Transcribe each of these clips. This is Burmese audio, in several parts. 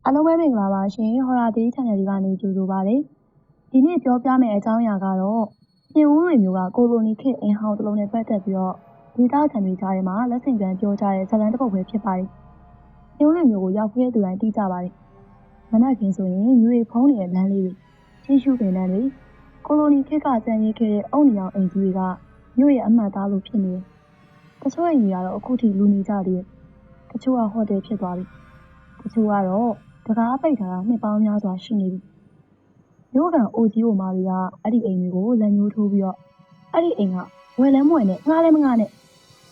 အားလုံးပဲမင်္ဂလာပါရှင်ဟော်ရာတီး channel လေးကနေကြိုဆိုပါရစေဒီနေ့ပြောပြမယ့်အကြောင်းအရာကတော့ပြင်ဦးလွင်မျိုးကကိုလိုနီခေတ်အင်ဟောင်းတစ်လုံးနဲ့ပတ်သက်ပြီးတော့ဒေသခံတွေကြားထဲမှာလက်ဆင့်ကမ်းပြောကြတဲ့ဇာတ်လမ်းတစ်ပုဒ်ပဲဖြစ်ပါတယ်ပြင်ဦးလွင်မျိုးကိုရောက်ခဲ့တဲ့သူတိုင်းသိကြပါတယ်မနက်ခင်းဆိုရင်မျိုးတွေဖုံးနေတဲ့လမ်းလေးတွေချင်းရှုပင်တန်းတွေကိုလိုနီခေတ်ကကြံရည်ခဲ့တဲ့အုံနေအောင်အိမ်ကြီးတွေကမျိုးရဲ့အမှတ်သားလို့ဖြစ်နေတယ်တချို့အိမ်တွေကတော့အခုထိလူနေကြသေးတယ်တချို့ကဟိုတယ်ဖြစ်သွားပြီတချို့ကတော့တကားပိတ်ထားတာနှစ်ပေါင်းများစွာရှိနေပြီမြို့ကန်အိုကြီးအိုမာတွေကအဲ့ဒီအိမ်တွေကိုလက်ညှိုးထိုးပြီးတော့အဲ့ဒီအိမ်ကဝယ်လဲမွယ်နဲ့ငှားလဲမငှားနဲ့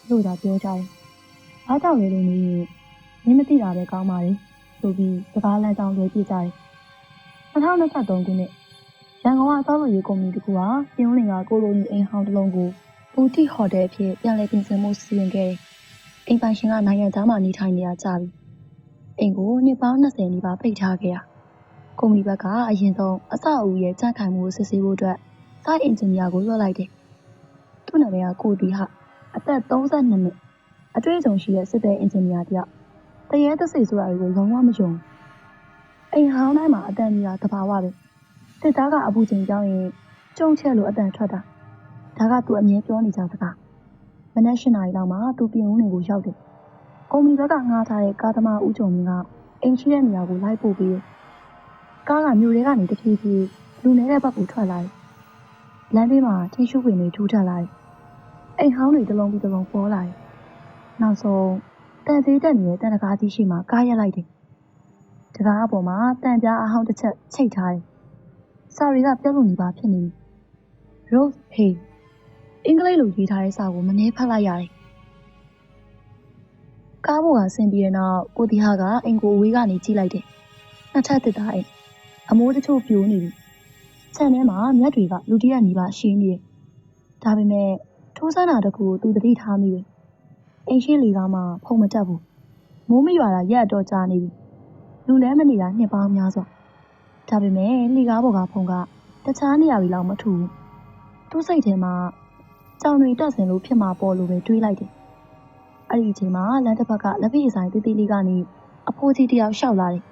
လို့သာပြောကြတယ်။အားကြောင့်လေလို့မင်းမသိတာပဲကောင်းပါလေဆိုပြီးစကားလမ်းကြောင်းလွှဲပြကြတယ်။2023ခုနှစ်ရန်ကုန်ကသောက်လို့ရေးကုမ္ပဏီတစ်ခုဟာပြင်ဦးလင်ကကိုလိုနီအိမ်ဟောင်းတစ်လုံးကိုဘူတီဟိုတယ်အဖြစ်ပြန်လည်ပြင်ဆင်မှုစီစဉ်ခဲ့တယ်။အိမ်ပိုင်ရှင်ကနိုင်ငံသားမှနေထိုင်နေရကြပြီ။အိမ်ကိုနှစ်ပေါင်း20နီးပါးပိတ်ထားခဲ့တာကုမ္ပဏီဘက်ကအရင်ဆုံးအစအဦးရဲ့ကြန့်ခိုင်မှုကိုစစ်ဆေးဖို့အတွက်စိုက်အင်ဂျင်နီယာကိုလွှတ်လိုက်တယ်။သူ့နာမည်ကကိုတီဟအသက်32နှစ်အတွေ့အကြုံရှိတဲ့စစ်သည်အင်ဂျင်နီယာတယောက်တရေသစိဆိုတာတွေကိုလုံးဝမယုံအိမ်ဟောင်းတိုင်းမှာအတန်ကြီးတာတဘာဝပဲစစ်သားကအပူချိန်ကြောင်းရင်ကျုံချက်လို့အတန်ထွက်တာဒါကသူအမြဲပြောနေကြစကားမနက်8နာရီလောက်မှာသူပြင်ဦးလင်ကိုရောက်တယ်။ကုမ္ပဏီဘက်ကငှားထားတဲ့ကားသမားဦးကျော်မင်းကအိမ်ရှိတဲ့နေရာကိုလိုက်ပို့ပြီးကားကမြို့ထဲကနေတဖြည်းဖြည်းလူနေတဲ့ဘက်ကိုထွက်လာတယ်။လမ်းဘေးမှာချင်းရှုပ်ပင်တွေထူထပ်လာတယ်။အိမ်ဟောင်းတွေတစ်လုံးပြီးတစ်လုံးပေါ်လာတယ်။နောက်ဆုံးတန်သေးတက်နေတဲ့တန်တကားကြီးရှိမှကားရက်လိုက်တယ်။တကားအပေါ်မှာတန်ပြားအဟောင်းတစ်ချက်ချိတ်ထားတယ်။စာတွေကပြတ်လို့နေပါဖြစ်နေပြီ။ Rose Hey အင်္ဂလိပ်လိုရေးထားတဲ့စာကိုမနှဲဖတ်လိုက်ရတယ်။ကားပေါ်ကဆင်းပြီးတဲ့နောက်ကိုတီဟာကအိမ်ကိုအဝေးကနေကြည့်လိုက်တယ်။နှစ်ထပ်တစ်သားအိမ်အမိုးတချို့ပြိုးနေပြီ။ခြံထဲမှာမြက်တွေကလူတရက်နီးပါးရှင်းနေတယ်။ဒါပေမဲ့ထိုးဆန်းတာတကူကိုသူသတိထားမိတယ်။အိမ်ရှိလေကားမှဖုံမတက်ဘူး။မိုးမရွာတာရက်တော့ကြာနေပြီ။လူလဲမနေတာနှစ်ပေါင်းများစွာ။ဒါပေမဲ့လေကားပေါ်ကဖုံကတခြားနေရာတွေလောက်မထူဘူး။သူ့စိတ်ထဲမှာကြောင်တွေတက်စင်လို့ဖြစ်မှာပေါ်လို့ပဲတွေးလိုက်တယ်။အဲ့ဒီအချိန်မှာလမ်းတစ်ဖက်ကလက်ဖေးဆိုင်တီးတီးလေးကနေအဖိုးကြီးတယောက်ရှောက်လာတယ်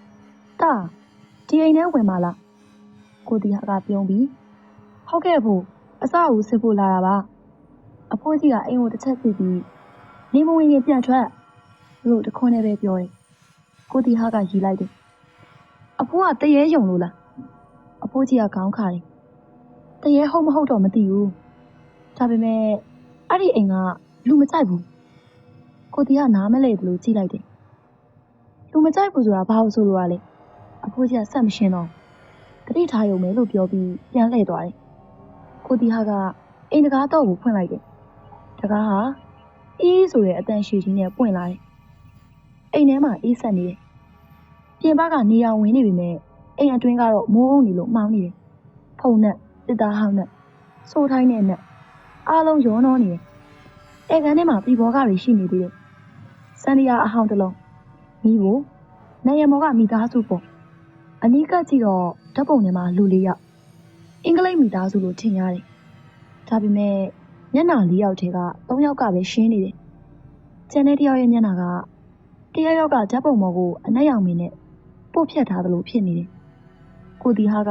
။တာဒီအိမ်ထဲဝင်ပါလားကိုတီဟာကပြုံးပြီးဟုတ်ကဲ့ဖို့အစအဦးစစ်ဖို့လာတာပါအဖိုးကြီးကအိမ်ကိုတစ်ချက်သိပြီးနေမဝင်ရင်ပြန်ထွက်လို့တခွန်းနဲ့ပဲပြောတယ်ကိုတီဟာကရီလိုက်တယ်အဖိုးကတရေယုံလို့လားအဖိုးကြီးကခေါင်းခါတယ်တရေဟုတ်မဟုတ်တော့မသိဘူးဒါပေမဲ့အဲ့ဒီအိမ်ကလူမကြိုက်ဘူးကိုတီကနားမလဲဘူးလို့ကြည့်လိုက်တယ်လူမကြိုက်ဘူးဆိုတာဘာလို့ဆိုလို့ ရလဲအဖိုးကြီးကဆက်မရှင်းတော့တတိထားရုံပဲလို့ပြောပြီးပြန်လှည့်သွားတယ်။ကိုတီဟာကအိမ်တကားတော့ကိုဖွင့်လိုက်တယ်။တကားဟာအေးဆိုတဲ့အတန်ရှည်ကြီးနဲ့ပွင့်လာတယ်။အိမ်ထဲမှာအေးဆက်နေတယ်။ပြင်ပကနေရာဝင်နေပြီမဲ့အိမ်အတွင်းကတော့မိုးအုံနေလို့မှောင်နေတယ်။ဖုံနဲ့တစ်သားဟောင်းနဲ့စိုးထိုင်းနဲ့အားလုံးရောနှောနေတယ်။အိမ်ကန်ထဲမှာပြည်ဘောကတွေရှိနေသေးတယ်။စန္ဒီယာအဟောင်းတစ်လုံးမိဖို့နေရမောကမိသားစုပေါ့အနီးကပ်ကြည့်တော့ဓာတ်ပုံထဲမှာလူလေးယောက်အင်္ဂလိပ်မိသားစုလို့ထင်ရတယ်။ဒါပေမဲ့မျက်နှာ၄ယောက်ထဲက၃ယောက်ကပဲရှင်းနေတယ်။ကျန်တဲ့တယောက်ရဲ့မျက်နှာကတယောက်ကဓာတ်ပုံပေါ်ကိုအနက်ရောင်မင်းနဲ့ပို့ဖြတ်ထားသလိုဖြစ်နေတယ်။ကိုတီဟာက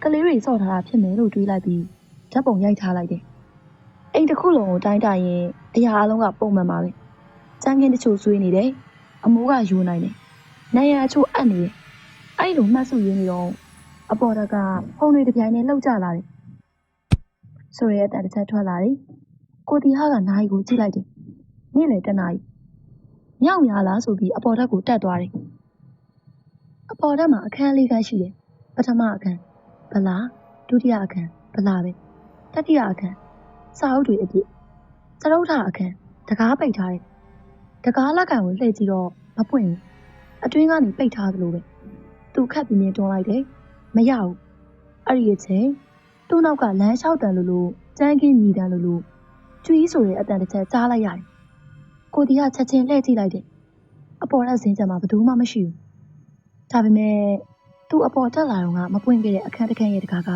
ကလေးတွေစော့ထားတာဖြစ်မယ်လို့တွေးလိုက်ပြီးဓာတ်ပုံရိုက်ထားလိုက်တယ်။အိမ်တစ်ခုလုံးကိုတိုင်းတာရင်အရာအလုံးကပုံမှန်ပါပဲ။ကျန်းကင်းတချို့ဆွေးနေတယ်။အမိုးကယူနိုင်တယ်။နေရအချို့အပ်နေတယ်။အဲ့လိုမှတ်စုရင်းနေတော့အပေါ်တကဖုံတွေတစ်ပြိုင်နဲ့လှုပ်ကြလာတယ်။ဆိုရဲအတန်တစ်ချက်ထွက်လာတယ်။ကိုတီဟာကနာရီကိုကြည့်လိုက်တယ်။နေ့လယ်1နာရီ။မြောက်များလားဆိုပြီးအပေါ်တက်ကိုတက်သွားတယ်။အပေါ်တက်မှာအခန်း၄ခန်းရှိတယ်။ပထမအခန်းဗလာဒုတိယအခန်းဗလာပဲ။တတိယအခန်းစာအုပ်တွေအပြည့်။စတုထအခန်းတကားပိတ်ထားတယ်။တကားလက်ကန်ကိုလှည့်ကြည့်တော့မပွင့်ဘူး။အတွင်းကနေပိတ်ထားသလိုပဲ။သူခက်ပြင်းပြင်းတွန်းလိုက်တယ်။မရဘူး။အဲ့ဒီအချိန်သူ့နောက်ကလမ်းလျှောက်တန်လို့ကျန်းကင်းမြည်တန်လို့ကျွေးဆိုတဲ့အတန်တစ်ချက်ကြားလိုက်ရတယ်။ကိုတီကချက်ချင်းလှည့်ကြည့်လိုက်တယ်။အပေါ်လက်စင်းချက်မှာဘယ်သူမှမရှိဘူး။ဒါပေမဲ့သူ့အပေါ်တက်လာတော့မပွင့်ခဲ့တဲ့အခန်းတစ်ခန်းရဲ့တကားက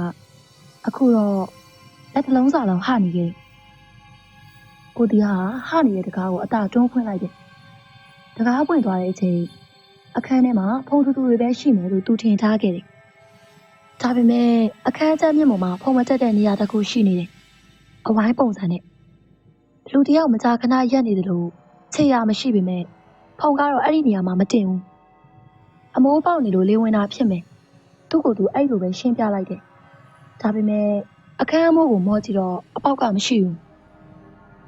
အခုတော့လက်တစ်လုံးစာလုံးဟနေခဲ့တယ်။ကိုတီဟာဟနေတဲ့တကားကိုအသာတွန်းဖွင့်လိုက်တယ်။တကားပွင့်သွားတဲ့အချိန် အခန်းထဲမှာဖုန်းတူတူတွေပဲရှိမယ်လို့သူထင်ထားခဲ့တယ်။ဒါပေမဲ့အခန်းကျမ်းမြင့်ပေါ်မှာဖုန်းမတက်တဲ့နေရာတစ်ခုရှိနေတယ်။အဝိုင်းပုံစံနဲ့လူတယောက်မကြာခဏရက်နေတယ်လို့ခြေရမရှိပေမဲ့ဖုန်းကတော့အဲ့ဒီနေရာမှာမတင်ဘူး။အမိုးပေါက်နေလို့လေဝင်တာဖြစ်မယ်။သူ့ကိုယ်သူအဲ့လိုပဲရှင်းပြလိုက်တယ်။ဒါပေမဲ့အခန်းအမိုးကိုမောကြည့်တော့အပေါက်ကမရှိဘူး။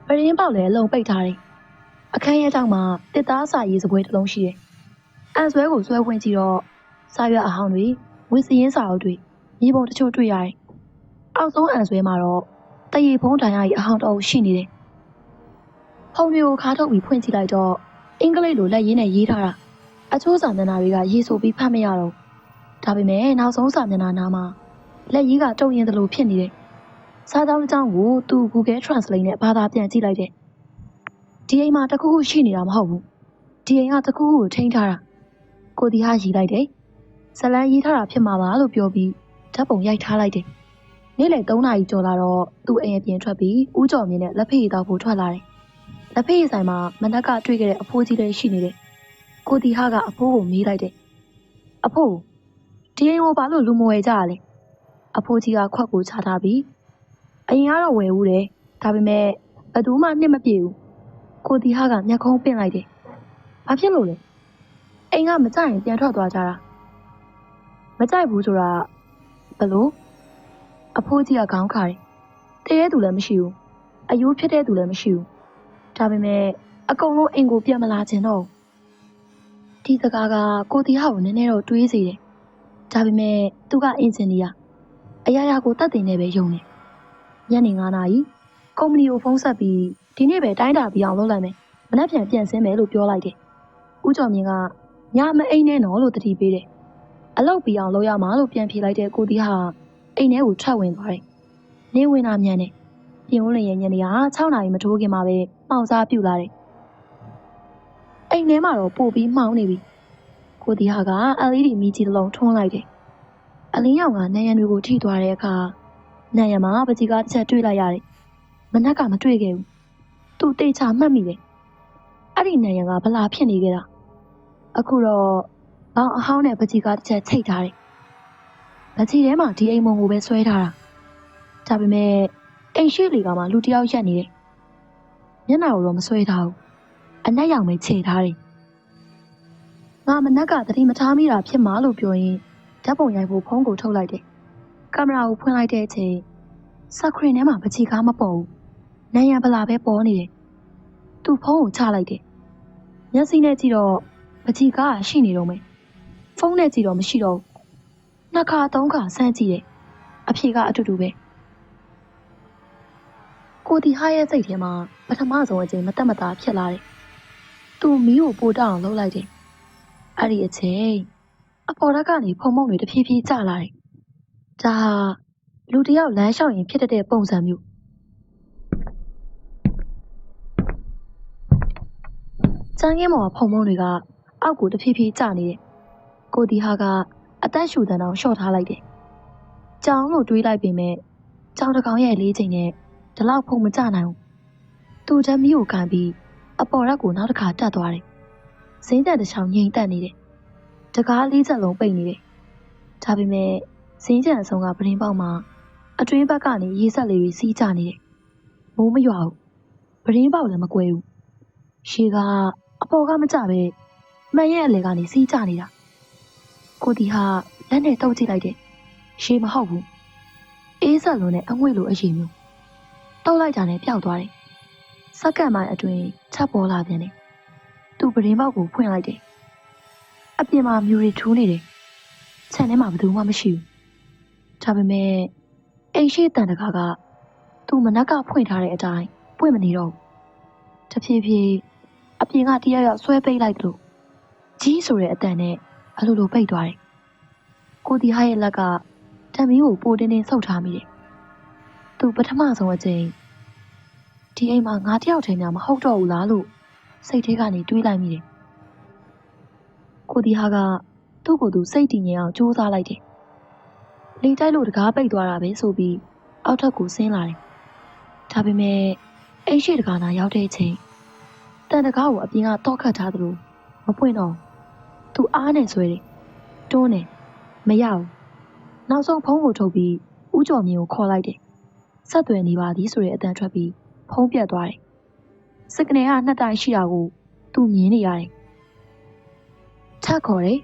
ပရင်းပေါက်လည်းအလုံးပိတ်ထားတယ်။အခန်းရဲ့တောင်မှာတစ်သားစာရေးစပွဲတစ်လုံးရှိတယ်။အန်ဆွဲကိုဆွဲဝင်ကြည့်တော့စာရွက်အဟောင်းတွေဝစ်စရင်းစာအုပ်တွေမြေပုံတချို့တွေ့ရတယ်။အောက်ဆုံးအန်ဆွဲမှာတော့တရေဖုံးတိုင်ရည်အဟောင်းတအုပ်ရှိနေတယ်။ဖုန်းတွေကိုခါထုတ်ပြီးဖွင့်ကြည့်လိုက်တော့အင်္ဂလိပ်လိုလက်ရင်းနဲ့ရေးထားတာအချို့စာမျက်နှာတွေကရေးဆိုပြီးဖတ်မရတော့ဒါပေမဲ့နောက်ဆုံးစာမျက်နှာနားမှာလက်ရေးကတုံရင်သလိုဖြစ်နေတယ်။စာကြောင်းတစ်ကြောင်းကိုသူ Google Translate နဲ့ဘာသာပြန်ကြည့်လိုက်တယ်။ဒီအိမ်မှာတခုခုရှိနေတာမဟုတ်ဘူး။ဒီအိမ်ကတခုခုကိုထိန်းထားတာ။ကိုဒီဟာရေးလိုက်တယ်။ဇလန်းရေးထားတာဖြစ်မှာပါလို့ပြောပြီးဓာတ်ပုံရိုက်ထားလိုက်တယ်။နေ့လယ်3 နာရီကျော်လာတော့သူ့အိမ်အပြင်ထွက်ပြီးဦးကျော်မြင့်နဲ့လက်ဖေးတောက်ဖို့ထွက်လာတယ်။လက်ဖေးဆိုင်မှာမနက်ကတွေ့ခဲ့တဲ့အဖိုးကြီးလေးရှိနေတယ်။ကိုဒီဟာကအဖိုးကိုမေးလိုက်တယ်။အဖိုးဒီအိမ်ကိုဘာလို့လူမဝယ်ကြရလဲ။အဖိုးကြီးကခွက်ကိုချထားပြီးအရင်ကတော့ဝယ်ဦးတယ်ဒါပေမဲ့ဘယ်သူမှနှစ်မပြေဘူးကိုဒီဟာကမျက်ခုံးပင့်လိုက်တယ်ဘာဖြစ်လို့လဲအိမ်ကမကြိုက်ရင်ပြန်ထွက်သွားကြတာမကြိုက်ဘူးဆိုတာဘယ်လိုအဖိုးကြီးကခေါင်းခါတယ်တရေသူလည်းမရှိဘူးအယိုးဖြစ်တဲ့သူလည်းမရှိဘူးဒါပေမဲ့အကုန်လုံးအိမ်ကိုပြန်မလာခြင်းတော့ဒီစကားကကိုဒီဟာကိုနည်းနည်းတော့တွေးစေတယ်ဒါပေမဲ့သူကအင်ဂျင်နီယာအရာရာကိုတတ်တင်နေပဲယုံတယ်ညနေ9 နာရီကုမ္ပဏီကိုဖုန်းဆက်ပြီးဒီနေ့ပဲတိုင်းတာပြီးအောင်လုပ်လိုက်မယ်မနက်ဖြန်ပြန်ဆင်းမယ်လို့ပြောလိုက်တယ်ဦးကျော်မြင့်ကညမအိမ်နဲ့နော်လို့တတိပေးတယ်အလုပ်ပြီးအောင်လုပ်ရမှာလို့ပြန်ဖြေလိုက်တဲ့ကိုတီးဟာအိမ်ထဲကိုထွက်ဝင်သွားတယ်နေဝင်တာမြန်တယ်ပြင်ဦးလင်ရဲ့ညနေက6 နာရီမထိုးခင်မှာပဲမှောင်စားပြူလာတယ်အိမ်ထဲမှာတော့ပို့ပြီးမှောင်နေပြီကိုတီးဟာက LED မီးကြီးတစ်လုံးထွန်းလိုက်တယ်အလင်းရောင်ကနံရံတွေကိုထိသွားတဲ့အခါနံရံမှာပကြီးကားတစ်ချက်တွေ့လိုက်ရတယ်မနက်ကမတွေ့ခဲ့ဘူးသူတေချာမှတ်မိတယ်အဲ့ဒီနံရံကဘလာဖြစ်နေခဲ့တာအခုတော့ဘောင်အဟောင်းနဲ့ပကြီးကားတစ်ချက်ချိတ်ထားတယ်ပကြီးထဲမှာဒီအိမ်မုံကိုပဲဆွဲထားတာဒါပေမဲ့အိမ်ရှိလေကမှလူတယောက်ရက်နေတယ်မျက်နှာကိုတော့မဆွဲထားဘူးအနက်ရောင်ပဲခြေထားတယ်ငါမနက်ကသတိမထားမိတာဖြစ်မှာလို့ပြောရင်ဓာတ်ပုံရိုက်ဖို့ဖုန်းကိုထုတ်လိုက်တယ်ကင်မရာကိုဖွင့်လိုက်တဲ့အချိန်စခရင်ထဲမှာပကြီးကားမပေါ်ဘူးနံရံပလာပဲပေါ်နေတယ်သူဖုန်းကိုချလိုက်တယ်မျက်စိနဲ့ကြည့်တော့ပကြီးကားရှိနေတော့မယ်ဖုန်းနဲ့ကြည့်တော့မရှိတော့ဘူး2 ခါ 3 ခါဆန်းကြည့်တယ်အဖြေကအတူတူပဲကိုတီဟာရဲ့စိတ်ထဲမှာပထမဆုံးအချိန်မတက်မတာဖြစ်လာတယ်သူမီးကိုပို့တောက်အောင်လုပ်လိုက်တယ်အဲ့ဒီအချိန်အပေါ်ဓာတ်ကနေဖုံမုံတွေတဖြည်းဖြည်းကျလာတယ်ဒါဟာလူတယောက်လမ်းလျှောက်ရင်ဖြစ်တဲ့ပုံစံမျိုးကျန်းကင်းပေါ်ကဖုံမုံတွေကအောက်ကိုတဖြည်းဖြည်းကျနေတယ်ကိုတီဟာကအသက်ရှူတန်းအောင်ရှော့ထားလိုက်တယ်ကြောင်လို့တွေးလိုက်ပေမဲ့ကြောင်တစ်ကောင်ရဲ့လေးချိန်နဲ့ဒီလောက်ဖုံမကျနိုင်ဘူးသူဓာတ်မီးကိုကန်ပြီးအပေါ်ဓာတ်ကိုနောက်တစ်ခါတက်သွားတယ်ဇင်းတက်တစ်ချောင်းငိမ့်တက်နေတယ်တကား4 ချက်လုံးပိတ်နေတယ်ဒါပေမဲ့ဇင်းကြံအဆုံးကပရင်းပေါက်မှာအတွင်းဘက်ကနေရေဆက်လေးတွေစီးကျနေတယ်မိုးမရွာဘူးပရင်းပေါက်လည်းမကွဲဘူးရှေးကအပေါ်ကမကျပဲမှန်ရဲ့အလေကနေစီးကျနေတာကိုတီဟာလက်နဲ့တုပ်ကြည့်လိုက်တယ်ရှေးမဟုတ်ဘူးအေးဆက်လုံးနဲ့အငွေ့လိုအရင်မျိုးတုပ်လိုက်တာနဲ့ပျောက်သွားတယ်စက္ကန့်ပိုင်းအတွင်းချက်ပေါ်လာပြန်တယ်သူပရင်းပေါက်ကိုဖွင့်လိုက်တယ်အပြင်မှာမြူတွေထူးနေတယ်ခြံထဲမှာဘယ်သူမှမရှိဘူးဒါပေမဲ့အိမ်ရှိတန်တကားကသူ့မနက်ကဖွင့်ထားတဲ့အတိုင်းပွင့်မနေတော့ဘူးတဖြည်းဖြည်းအပြင်ကတယောက်ဆွဲပိတ်လိုက်လို့ကြီးဆိုတဲ့အတန်နဲ့အလိုလိုပိတ်သွားတယ်ကိုတီဟာရဲ့လက်ကဓာတ်မီးကိုပိုတင်းတင်းဆုပ်ထားမိတယ်သူပထမဆုံးအချိန်ဒီအိမ်မှာငါတယောက်တည်းများမဟုတ်တော့ဘူးလားလို့စိတ်ထဲကနေတွေးလိုက်မိတယ်ကိုတီဟာကသူ့ကိုယ်သူစိတ်တည်ငြိမ်အောင်ကြိုးစားလိုက်တယ်လေတိုက်လို့တကားပိတ်သွားတာပဲဆိုပြီးအောက်ထပ်ကိုဆင်းလာတယ်ဒါပေမဲ့အိမ်ရှိတကားနာရောက်တဲ့အချိန်တန်တကားကိုအပြင်ကတောက်ခတ်ထားသလိုမပွင့်တော့သူ အားနဲ့ဆွဲတယ်တွန်းတယ်မရဘူးနောက်ဆုံးဖုန်းကိုထုတ်ပြီးဦးကျော်မြင့်ကိုခေါ်လိုက်တယ်ဆက်သွယ်နေပါသည်ဆိုတဲ့အတန်ထွက်ပြီးဖုန်းပြတ်သွားတယ်စကနေက2တိုင်ရှိတာကိုသူမြင်နေရတယ်ထပ်ခေါ်တယ်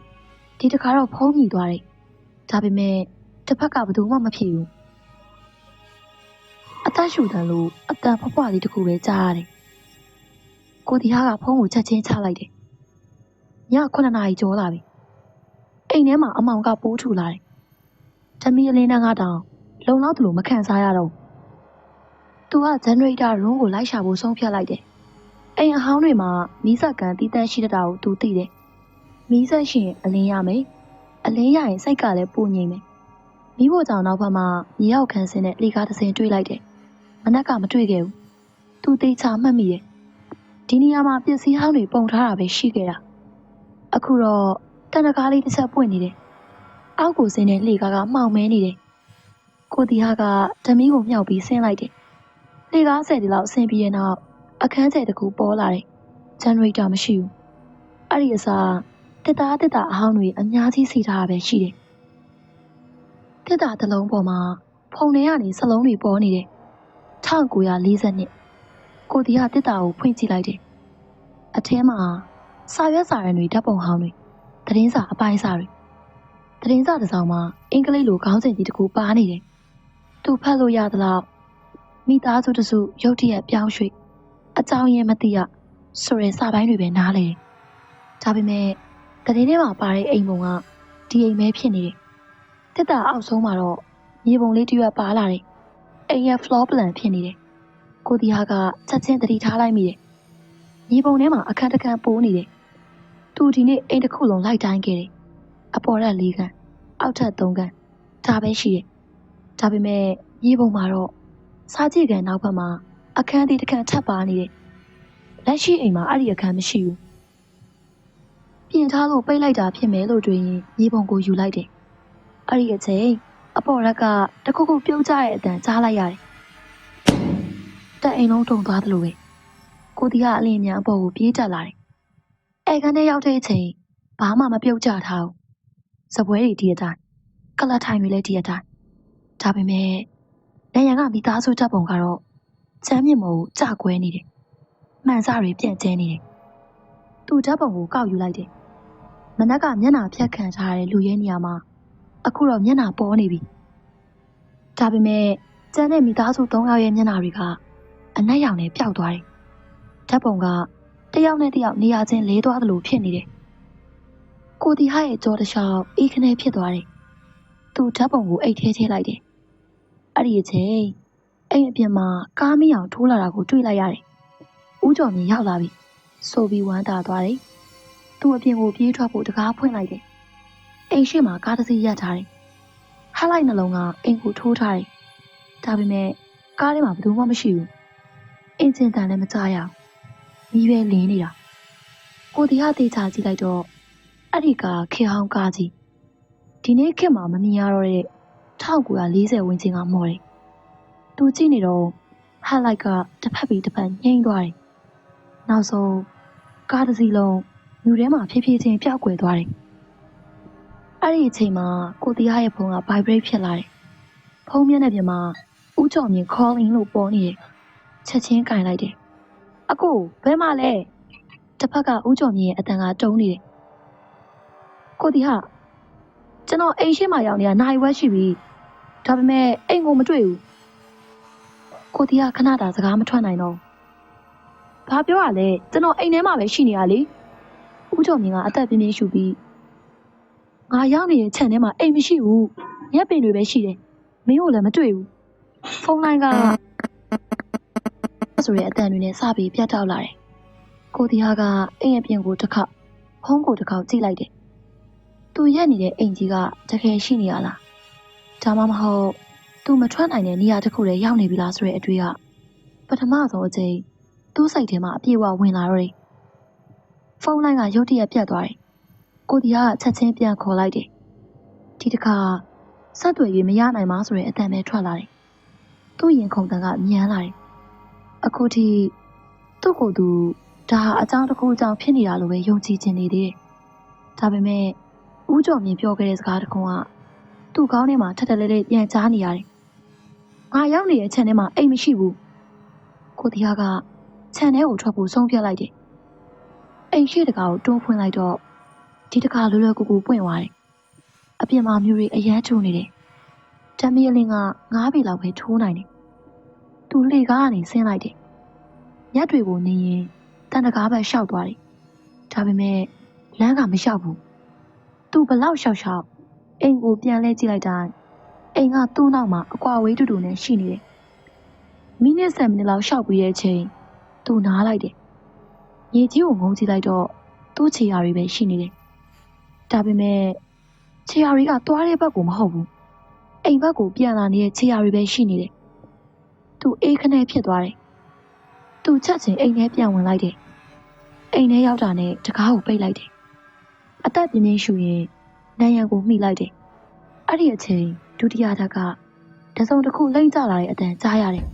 ဒီတစ်ခါတော့ဖုန်းမြည်သွားတယ်ဒါပေမဲ့တစ်ဖက်ကဘယ်သူမှမဖြစ်ဘူးအသက်ရှူတယ်လို့အတန်ဖွားဖွားလေးတစ်ခုပဲကြားရတယ်ကိုတီဟာကဖုန်းကိုချက်ချင်းချလိုက်တယ်ည9 နာရီကျော်လာပြီအိမ်ထဲမှာအမောင်ကပိုးထူလာတယ်ဓမီအလင်းတန်းကတောင်လုံလောက်သလိုမခံစားရတော့သူကဂျန်နရေတာရုံးကိုလိုက်ရှာဖို့ဆုံးဖြတ်လိုက်တယ်အိမ်အဟောင်းတွေမှာမီးစက်ကန်တီးတန်းရှိတဲ့တာကိုသူသိတယ်မီးစက်ရှင်အလင်းရမယ်အလင်းရရင်စိတ်ကလည်းပိုငြိမ်မယ်မီးဖို့ကြောင့်နောက်ဘက်မှာမြေရောက်ခန်းစင်းနဲ့လေကားတစ်စင်းတွေးလိုက်တယ်မနက်ကမတွေ့ခဲ့ဘူးသူတေချာမှတ်မိတယ်ဒီနေရာမှာပစ္စည်းဟောင်းတွေပုံထားတာပဲရှိခဲ့တာအခုတော့တန်တကားလေးတစ်ချက်ပွင့်နေတယ်အောက်ကိုဆင်းတဲ့လေကားကမှောင်မဲနေတယ်ကိုတီဟာကဓမီကိုမြှောက်ပြီးဆင်းလိုက်တယ်လေကား10တီလောက်ဆင်းပြီးတဲ့နောက်အခန်းကျယ်တစ်ခုပေါ်လာတယ်ဂျန်နရေတာမရှိဘူးအဲ့ဒီအစားတစ်သားအဟောင်းတွေအများကြီးစီထားတာပဲရှိတယ်တစ်သားတစ်လုံးပေါ်မှာဖုန်ထဲကနေစလုံးတွေပေါ်နေတယ်1942ကိုတီဟာတစ်သားကိုဖွင့်ကြည့်လိုက်တယ်အထဲမှာစာရွက်စာတမ်းတွေဓာတ်ပုံဟောင်းတွေသတင်းစာအပိုင်းစာတွေသတင်းစာတစ်စောင်မှာအင်္ဂလိပ်လိုခေါင်းစဉ်ကြီးတစ်ခုပါနေတယ်သူဖတ်လို့ရသလောက်မိသားစုတစုရုတ်တရက်ပြောင်းရွှေ့အကြောင်းရင်းမသိရဆိုတဲ့စာပိုင်းတွေပဲနားလေတယ်ဒါပေမဲ့သတင်းထဲမှာပါတဲ့အိမ်ပုံကဒီအိမ်ပဲဖြစ်နေတယ်တစ်တာအောက်ဆုံးမှာတော့မြေပုံလေးတစ်ရွက်ပါလာတယ်အိမ်ရဲ့ floor plan ဖြစ်နေတယ်ကိုတီဟာကချက်ချင်းသတိထားလိုက်မိတယ်မြေပုံထဲမှာအခန်းတစ်ခန်းပိုးနေတယ်သူဒီနေ့အိမ်တစ်ခုလုံးလိုက်တိုင်းခဲ့တယ်အပေါ်ထပ်4ခန်းအောက်ထပ်3ခန်းဒါပဲရှိတယ်ဒါပေမဲ့မြေပုံမှာတော့စားကြည့်ကန်နောက်ဘက်မှာအခန်းသေးတစ်ခန်းထပ်ပါနေတယ်လက်ရှိအိမ်မှာအဲ့ဒီအခန်းမရှိဘူးပြင်ထားလို့ပိတ်လိုက်တာဖြစ်မယ်လို့တွေးရင်မြေပုံကိုယူလိုက်တယ်အဲ့ဒီအချိန်အပေါ်ရက်ကတခုခုပြုတ်ကျတဲ့အတန်ကြားလိုက်ရတယ်တက်အိမ်လုံးတုန်သွားသလိုပဲကိုတီကအလင်းမြန်အပေါ်ကိုပြေးတက်လာတယ်အဲခန်းထဲရောက်တဲ့အချိန်ဘာမှမပြုတ်ကျထားဘူးစပွဲတွေဒီအတိုင်းကလတ်ထိုင်တွေလည်းဒီအတိုင်းဒါပေမဲ့လက်ရံကမိသားစုတပ်ပုံကတော့ချမ်းမြင့်မို့ကြကွဲနေတယ်မှန်စတွေပြန့်ကျဲနေတယ်သူတပ်ပုံကိုကောက်ယူလိုက်တယ်မနက်ကမျက်နှာဖြတ်ခံထားတဲ့လူရဲနေရာမှာအခုတော့မျက်နှာပေါ်နေပြီဒါပေမဲ့ကျန်တဲ့မိသားစု3ယောက်ရဲ့မျက်နှာတွေကအနက်ရောင်နဲ့ပျောက်သွားတယ်ဓာတ်ပုံကတယောက်နဲ့တယောက်နေရာချင်းလဲသွားသလိုဖြစ်နေတယ်ကိုတီဟာရဲ့ကြောတစ်လျှောက်အေးခနဲဖြစ်သွားတယ်သူဓာတ်ပုံကိုအိတ်ထဲထည့်လိုက်တယ်အဲ့ဒီအချိန်အိမ်အပြင်မှာကားမီးအောင်ထိုးလာတာကိုတွေ့လိုက်ရတယ်ဦးကျော်မြင့်ရောက်လာပြီဆိုပြီးဝမ်းသာသွားတယ်သူအပြင်ကိုပြေးထွက်ဖို့တကားဖွင့်လိုက်တယ်အိမ်ရှိမှာကားတစ်စီးရပ်ထားတယ်ဟိုက်လိုက်နှလုံးကအိမ်ကိုထိုးထားတယ်ဒါပေမဲ့ကားထဲမှာဘယ်သူမှမရှိဘူးအင်ဂျင်တန်လည်းမကြားရဘူးမီးပဲလင်းနေတာကိုတီဟာတေချာကြည့်လိုက်တော့အဲ့ဒီကခေဟောင်းကားကြီးဒီနေ့ခေတ်မှာမမြင်ရတော့တဲ့1940ဝန်းကျင်ကမော်တယ်သူကြည့်နေတော့ဟိုက်လိုက်ကတစ်ဖက်ပြီးတစ်ဖက်ငိမ့်သွားတယ်နောက်ဆုံးကားတစ်စီးလုံးလူထဲမှာဖြည်းဖြည်းချင်းပျောက်ကွယ်သွားတယ်အဲ့ဒီအချိန်မှာကိုတီဟာရဲ့ဖုန်းက vibrate ဖြစ်လာတယ်ဖုန်းမျက်နှာပြင်မှာဦးကျော်မြင့် calling လို့ပေါ်နေတယ်ချက်ချင်းကင်လိုက်တယ်အကိုဘယ်မှာလဲတစ်ဖက်ကဦးကျော်မြင့်ရဲ့အတန်ကတုံးနေတယ်ကိုတီဟာကျွန်တော်အိမ်ရှိမှရောက်နေတာနိုင်ဝက်ရှိပြီဒါပေမဲ့အိမ်ကိုမတွေ့ဘူးကိုတီဟာခဏတာစကားမထွက်နိုင်တော့ဘာပြောရလဲကျွန်တော်အိမ်ထဲမှာပဲရှိနေရလေဦးကျော်မြင့်ကအသက်ပြင်းပြင်းရှူပြီးငါရောက်နေတဲ့ခြံထဲမှာအိမ်မရှိဘူးရက်ပင်တွေပဲရှိတယ်မင်းကိုလည်းမတွေ့ဘူးဖုန်းလိုင်းကဆိုတဲ့အတန်တွေနဲ့စပြီးပြတ်တောက်လာတယ်ကိုတီဟာကအိမ်အပြင်ကိုတစ်ခါဖုန်းကိုတစ်ခါကြည့်လိုက်တယ်သူရက်နေတဲ့အိမ်ကြီးကတကယ်ရှိနေရလားဒါမှမဟုတ်သူမထွက်နိုင်တဲ့နေရာတစ်ခုလည်းရောက်နေပြီလားဆိုတဲ့အတွေးကပထမဆုံးအချိန်သူ့စိတ်ထဲမှာအပြေအဝဝင်လာတော့တယ်ဖုန်းလိုင်းကရုတ်တရက်ပြတ်သွားတယ်ကိုတီဟာချက်ချင်းပြန်ခေါ်လိုက်တယ်ဒီတစ်ခါဆက်သွယ်၍မရနိုင်ပါဆိုတဲ့အတန်ပဲထွက်လာတယ်သူ့ရင်ခုန်တန်ကမြန်းလာတယ်အခုထိသူ့ကိုယ်သူဒါဟာအကြောင်းတစ်ခုအကြောင်းဖြစ်နေတာလို့ပဲယုံကြည်ခြင်းနေသေးတယ် ဒါပေမဲ့ဦးကျော်မြင့်ပြောခဲ့တဲ့စကားတစ်ခုကသူ့ခေါင်းထဲမှာထက်ထက်လဲလဲပြန်ကြားနေရတယ်။ငါရောက်နေတဲ့ခြံထဲမှာအိမ်မရှိဘူး။ကိုတီဟာကခြံထဲကိုထွက်ဖို့ဆုံးဖြတ်လိုက်တယ်။အိမ်ရှိတကားကိုတွန်းဖွင့်လိုက်တော့ဒီတကားလွယ်လွယ်ကူကူပွင့်သွားတယ်။အပြင်မှာမြူတွေအရန်ချိုးနေတယ်။တမီအလင်းက9 ပေလောက်ပဲထိုးနိုင်တယ်။သူလှေကားကနေဆင်းလိုက်တယ်။ရက်တွေကိုနေရင်တန်တကားပဲရှောက်သွားတယ်။ဒါပေမဲ့လမ်းကမလျှောက်ဘူး။သူဘလောက်ရှောက်ရှောက်အိမ်ကိုပြန်လဲကြည့်လိုက်တိုင်းအိမ်ကသူ့နောက်မှာအကွာဝေးတူတူနဲ့ရှိနေတယ်။မိနစ်10 မိနစ်လောက်ရှောက်ပြီးတဲ့အချိန်သူနားလိုက်တယ်။ရေကြီးကိုငုံကြည့်လိုက်တော့သူ့ခြေရာတွေပဲရှိနေတယ်။ဒါပေမဲ့ခြေရာတွေကသွားတဲ့ဘက်ကိုမဟုတ်ဘူး။အိမ်ဘက်ကိုပြန်လာနေတဲ့ခြေရာတွေပဲရှိနေတယ်။သူအေးခနဲဖြစ်သွားတယ်။သူချက်ချင်းအိမ်ထဲပြန်ဝင်လိုက်တယ်။အိမ်ထဲရောက်တာနဲ့တကားကိုပိတ်လိုက်တယ်။အသက်ပြင်းပြင်းရှူရင်နံရံကိုမှီလိုက်တယ်။အဲ့ဒီအချိန်ဒုတိယဓာတ်ကတစုံတစ်ခုလိမ့်ကျလာတဲ့အတန်ကြားရတယ်။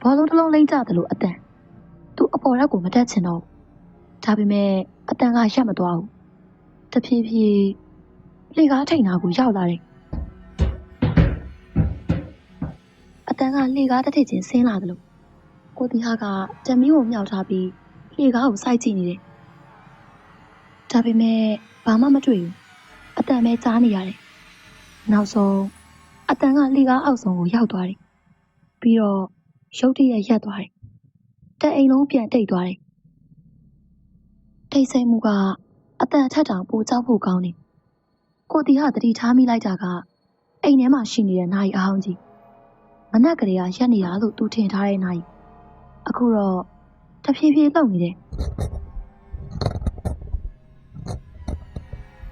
ဘောလုံးတစ်လုံးလိမ့်ကျတယ်လို့အတန်သူအပေါ်ရက်ကိုမတက်ချင်တော့ဘူး။ဒါပေမဲ့အတန်ကရပ်မသွားဘူး။တဖြည်းဖြည်းလှေကားထိန်နာကိုရောက်လာတယ်။အတန်ကလှေကားတစ်ထစ်ချင်းဆင်းလာတယ်လို့ကိုတီဟာကတမီးကိုမြောက်ထားပြီးလှေကားကိုစိုက်ကြည့်နေတယ်။ဒါပေမဲ့ဘာမှမတွေ့ဘူး။အတန်ပဲကြားနေရတယ်။နောက်ဆုံးအတန်ကလှေကားအောက်ဆုံးကိုရောက်သွားတယ်။ပြီးတော့ရုတ်တရက်ရပ်သွားတယ်။တအိမ်လုံးပြန်တိတ်သွားတယ်။ထိတ်ဆိတ်မှုကအတန်ထက်တောင်ပိုကြောက်ဖို့ကောင်းတယ်။ကိုတီဟာတတိထားမိလိုက်တာကအိမ်ထဲမှာရှိနေတဲ့နိုင်အဟောင်းကြီးမနက်ကလေးကရက်နေတာလို့သူထင်ထားတဲ့နိုင်အခုတော့တဖြည်းဖြည်းလှုပ်နေတယ်။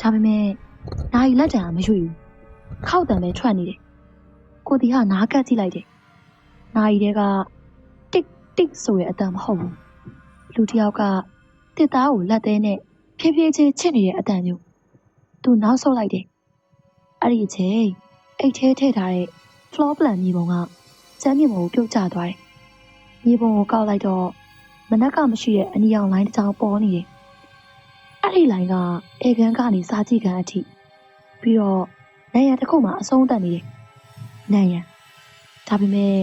ဒါပေမဲ့နိုင်လက်တံမရွေ့ဘူး။ခောက်တံပဲထွက်နေတယ်။ကိုတီဟာနားကပ်ကြည့်လိုက်တယ်။နိုင်တွေကတစ်တစ်ဆိုတဲ့အတန်မဟုတ်ဘူး။လူတစ်ယောက်ကတစ်သားကိုလက်သေးနဲ့ဖြည်းဖြည်းချင်းချစ်နေတဲ့အတန်မျိုးသူနောက်ဆုတ်လိုက်တယ်။အဲ့ဒီအချိန်အိတ်ထဲထည့်ထားတဲ့ floor plan မြေပုံကကျမ်းမြေပုံကိုပြုတ်ကျသွားတယ်။မြေပုံကိုကောက်လိုက်တော့မနက်ကမရှိတဲ့အနီရောင်လိုင်းတစ်ချောင်းပေါ်နေတယ်။အဲ့ဒီလိုင်းကအေကန်ကနေစာကြည့်ကန်အထိပြီးတော့နံရံတစ်ခုမှအဆုံးသတ်နေတယ်။နံရံဒါပေမဲ့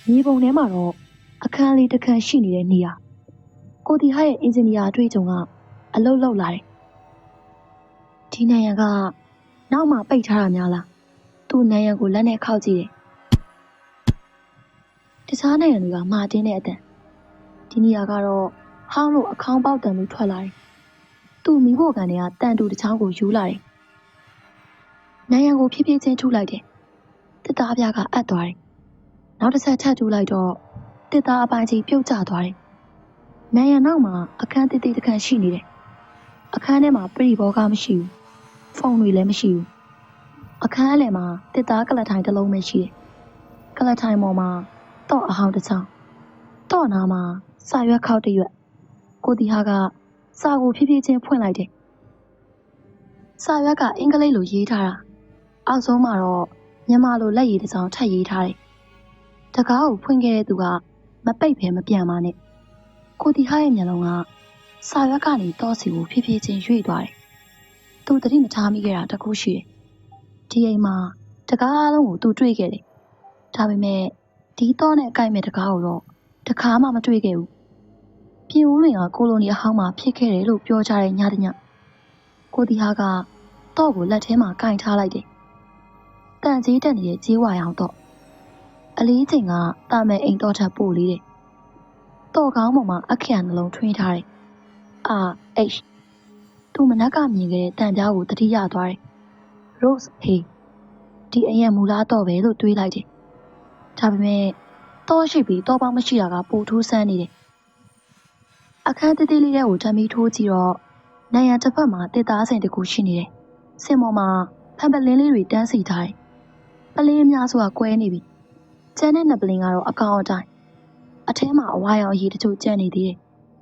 မြေပုံထဲမှာတော့အခန်းလေးတစ်ခန်းရှိနေတဲ့နေရာကိုတီဟာရဲ့အင်ဂျင်နီယာအတွေ့အကြုံကအလုတ်လောက်လာတယ်။ဒီနံရံကနောက်မှပိတ်ထားတာများလား။သူ့နံရံကိုလက်နဲ့ခောက်ကြည့်တယ်။တခြားနံရံတွေကမှာတင်းတဲ့အတန်ဒီနေရာကတော့ဟောင်းလို့အခေါင်းပေါက်တံလို့ထွက်လာတယ်။သူ့မိဖို့ကန်တွေကတန်တူတစ်ချောင်းကိုယူလာတယ်။နံရံကိုဖြည်းဖြည်းချင်းထူလိုက်တယ်။တစ်သားပြားကအပ်သွားတယ်။နောက်တစ်ဆက်ထပ်ထူလိုက်တော့တစ်သားအပိုင်းကြီးပြုတ်ကျသွားတယ်။နံရံနောက်မှာအခန်းတိတိတစ်ခန်းရှိနေတယ်။အခန်းထဲမှာပရိဘောကမရှိဘူး။ဖုန်းတွေလည်းမရှိဘူး။အခန်းအလယ်မှာတစ်သားကလထိုင်တစ်လုံးပဲရှိတယ်။ကလထိုင်ပေါ်မှာတော့အဟောင်းတစ်ချောင်းတော့နာမှာစာရွက်ခောက်တစ်ရွက်ကိုတီဟာကစာကိုဖြည်းဖြည်းချင်းဖွင့်လိုက်တယ်။စာရွက်ကအင်္ဂလိပ်လိုရေးထားတာအောက်ဆုံးမှာတော့မြန်မာလိုလက်ရည်တစ်စောင်းထပ်ရေးထားတယ်။တကားကိုဖွင့်ခဲ့တဲ့သူကမပိတ်ဘဲမပြန်ပါနဲ့။ကိုတီဟာရဲ့မျက်လုံးကစာရွက်ကနေတော့စီကိုဖြည်းဖြည်းချင်းရွေ့သွားတယ်။သူသတိမထားမိခဲ့တာတခုရှိတယ်။ဒီအိမ်မှာတကားအလုံးကိုသူတွေ့ခဲ့တယ်။ဒါပေမဲ့ဒီတော့နဲ့အကိုက်မဲ့တကားကိုတော့တခါမှမတွေ့ခဲ့ဘူး။ပြင်ဦးလွင်ကကိုလိုနီအဟောင်းမှာဖြစ်ခဲ့တယ်လို့ပြောကြတဲ့ညတညကိုတီဟာကတော့ကိုလက်ထဲမှာကင်ထားလိုက်တယ်။တန်ကြီးတက်နေတဲ့ကြေးဝါရောင်တော့အလေးချိန်ကတာမဲအိမ်တော့ထပ်ပို့လေးတယ်။တော့ကောင်းပေါ်မှာအခရာနှလုံးထွင်းထားတယ်။ RH သူမနက်ကမြင်ခဲ့တဲ့တန်ကြားကိုတတိယသွားတယ်။ Rose Hey ဒီအိမ်ရဲ့မူလားတော့ပဲလို့တွေးလိုက်တယ်။ဒါပေမဲ့တော့ရှိပြီးတော့ပေါင်းမရှိတာကပိုထူးဆန်းနေတယ်။အခန်းသေးသေးလေးတွေကိုဓာတ်မီထိုးကြည့်တော့နံရံတစ်ဖက်မှာတစ်သားစိန်တစ်ခုရှိနေတယ်။စင်ပေါ်မှာဖန်ပလင်းလေးတွေတန်းစီထားတယ်။ပလင်းအများစုကကွဲနေပြီ။ကျန်တဲ့နှစ်ပလင်းကတော့အကောင်အတိုင်းအထဲမှာအဝါရောင်အရည်တချို့ကျန်နေသေးတယ်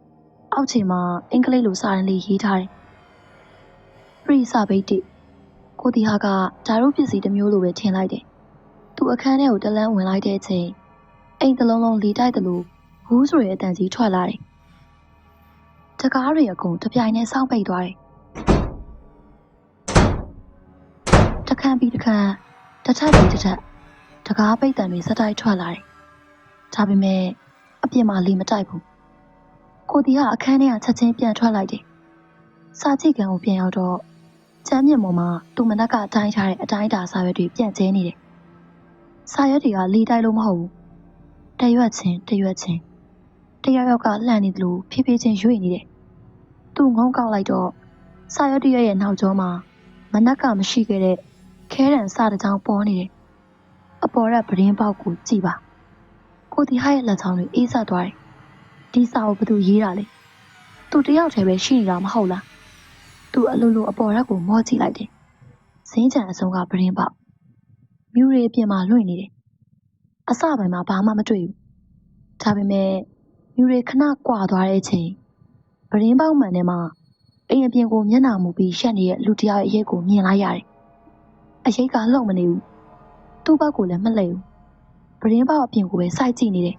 ။အောက်ခြေမှာအင်္ဂလိပ်လိုစာရင်းလေးရေးထားတယ်။ပရိစာဘိတ်တိကိုတီဟာကဓာတ်ရုပ်ပစ္စည်းတစ်မျိုးလိုပဲထင်လိုက်တယ်။သူအခန်းထဲကိုတလန်းဝင်လိုက်တဲ့အချိန်အိမ်တစ်လုံးလုံးလေတိုက်တယ်လို့ဝူးဆိုတဲ့အတန်ကြီးထွက်လာတယ် တကားတွေအကုန်တပြိုင်နဲ့စောင့်ပိတ်သွားတယ်တခန့်ပြီးတခန့်တစ်ထပ်ပြီးတစ်ထပ်တကားပိတ်တံတွေစက်တိုက်ထွက်လာတယ်ဒါပေမဲ့အပြင်မှာလေမတိုက်ဘူးကိုတီကအခန်းထဲကချက်ချင်းပြန်ထွက်လိုက်တယ်စာကြည့်ကန်ကိုပြန်ရောက်တော့ကျမ်းမြင့်ပေါ်မှာသူ့မနက်ကတိုင်းထားတဲ့အတိုင်းအတာစာရွက်တွေပြန့်ကျဲနေတယ်စာရွက်တွေကလေတိုက်လို့မဟုတ်ဘူးတရွက်ချင်းတရွက်ချင်းတယောက်ယောက်ကလှန်နေသလိုဖြည်းဖြည်းချင်းရွေ့နေတယ်သူငုံကောက်လိုက်တော့စာရွက်တရွက်ရဲ့နောက်ကျောမှာမနက်ကမရှိခဲ့တဲ့ခဲတံစတစ်ချောင်းပေါ်နေတယ်အပေါ်ရက်ပရင်းပေါက်ကိုကြည့်ပါကိုတီဟာရဲ့လက်ချောင်းတွေအေးဆက်သွားတယ်ဒီစာကိုဘယ်သူရေးတာလဲသူတယောက်တည်းပဲရှိနေတာမဟုတ်လားသူအလိုလိုအပေါ်ရက်ကိုမော့ကြည့်လိုက်တယ်ဇင်းချံအစုံကပရင်းပေါက်မြူရီအပြင်မှာလွင့်နေတယ်အစပိုင်းမှာဘာမှမတွေ့ဘူးဒါပေမဲ့မြူရီခဏကွာသွားတဲ့အချိန်ပရင်းပေါက်မှန်ထဲမှာအိမ်အပြင်ကိုမျက်နှာမူပြီးရှက်နေတဲ့လူတယောက်ရဲ့အရေးကိုမြင်လိုက်ရတယ်အရေးကလှုပ်မနေဘူးသူ့ဘက်ကိုလည်းမလှည့်ဘူးပရင်းပေါက်အပြင်ကိုပဲစိုက်ကြည့်နေတယ်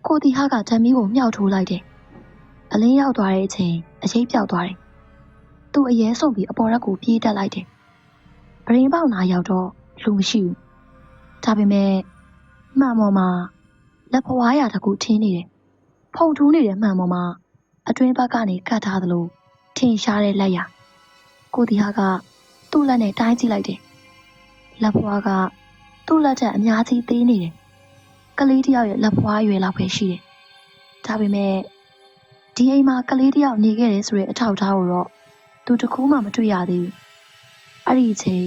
ကိုတီဟာကဓမီကိုမြှောက်ထိုးလိုက်တယ်အလင်းရောက်သွားတဲ့အချိန်အရေးပြောက်သွားတယ်သူအရေးဆုံးပြီးအပေါ်ရက်ကိုပြေးတက်လိုက်တယ်ပရင်းပေါက်နာရောက်တော့လူမရှိဘူးဒါပေမဲ့မှန်ပေါ်မှာလက်ဖွားရတကူထင်းနေတယ်ဖုန်ထူးနေတဲ့မှန်ပေါ်မှာအတွင်းဘက်ကနေကတ်ထားသလိုထင်ရှားတဲ့လက်ရကိုတီဟာကသူ့လက်နဲ့တိုင်းကြည့်လိုက်တယ်လက်ဖွားကသူ့လက်ထက်အများကြီးသေးနေတယ်ကလေးတယောက်ရဲ့လက်ဖွားရွယ်လောက်ပဲရှိတယ်ဒါပေမဲ့ဒီအိမ်မှာကလေးတယောက်နေခဲ့တယ်ဆိုတဲ့အထောက်အထားကိုတော့သူတခုမှမတွေ့ရသေးဘူးအဲ့ဒီအချိန်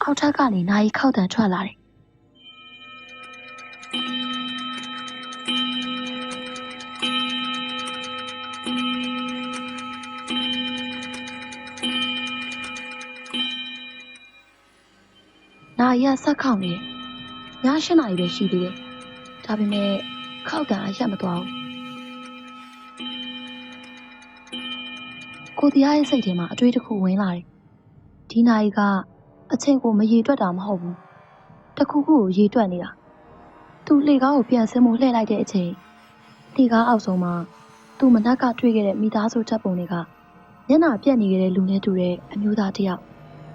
အောက်ထပ်ကနေနိုင်ခောက်တန်ထွက်လာတယ်နာရီကဆက်ခေါက်နေတယ်ည8 နာရီပဲရှိသေးတယ်ဒါပေမဲ့ခောက်တန်အရက်မသွားဘူးကိုတရားရဲ့စိတ်ထဲမှာအတွေးတစ်ခုဝင်လာတယ်ဒီနာရီကအချိန်ကိုမရေတွက်တာမဟုတ်ဘူးတခုခုကိုရေတွက်နေတာသူလှေကားကိုပြန်ဆင်းဖို့လှည့်လိုက်တဲ့အချိန်လှေကားအောက်ဆုံးမှာသူမနက်ကတွေ့ခဲ့တဲ့မိသားစုတပ်ပုံတွေကမျက်နှာပြက်နေခဲ့တဲ့လူနဲ့တူတဲ့အမျိုးသားတစ်ယောက်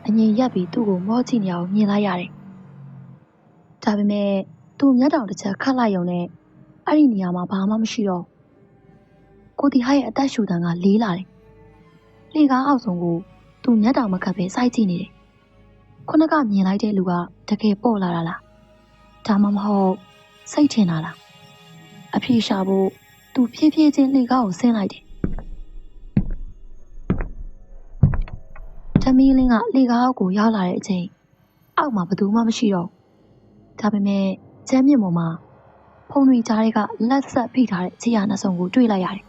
အငြိမ်ရက်ပြီးသူ့ကိုမော့ကြည့်နေအောင်မြင်လိုက်ရတယ်ဒါပေမဲ့သူမျက်တောင်တစ်ချက်ခတ်လိုက်ရုံနဲ့အဲ့ဒီနေရာမှာဘာမှမရှိတော့ကိုတီဟာရဲ့အသက်ရှူတန်ကလေးလာတယ်လှေကားအောက်ဆုံးကိုသူမျက်တောင်မခတ်ပဲစိုက်ကြည့်နေတယ်ခုနကမြင်လိုက်တဲ့လူကတကယ်ပေါ့လာတာလားဒါမှမဟုတ်စိတ်ထင်တာလားအဖြေရှာဖို့သူဖြည်းဖြည်းချင်းလှေကားကိုဆင်းလိုက်တယ်တမီးလင်းကလှေကားအောက်ကိုရောက်လာတဲ့အချိန်အောက်မှာဘယ်သူမှမရှိတော့ဒါပေမဲ့ကျမ်းမြင့်ပေါ်မှာဖုန်တွေကြားတွေကလက်ဆက်ဖိထားတဲ့ခြေရနှစ်စုံကိုတွေ့လိုက်ရတယ်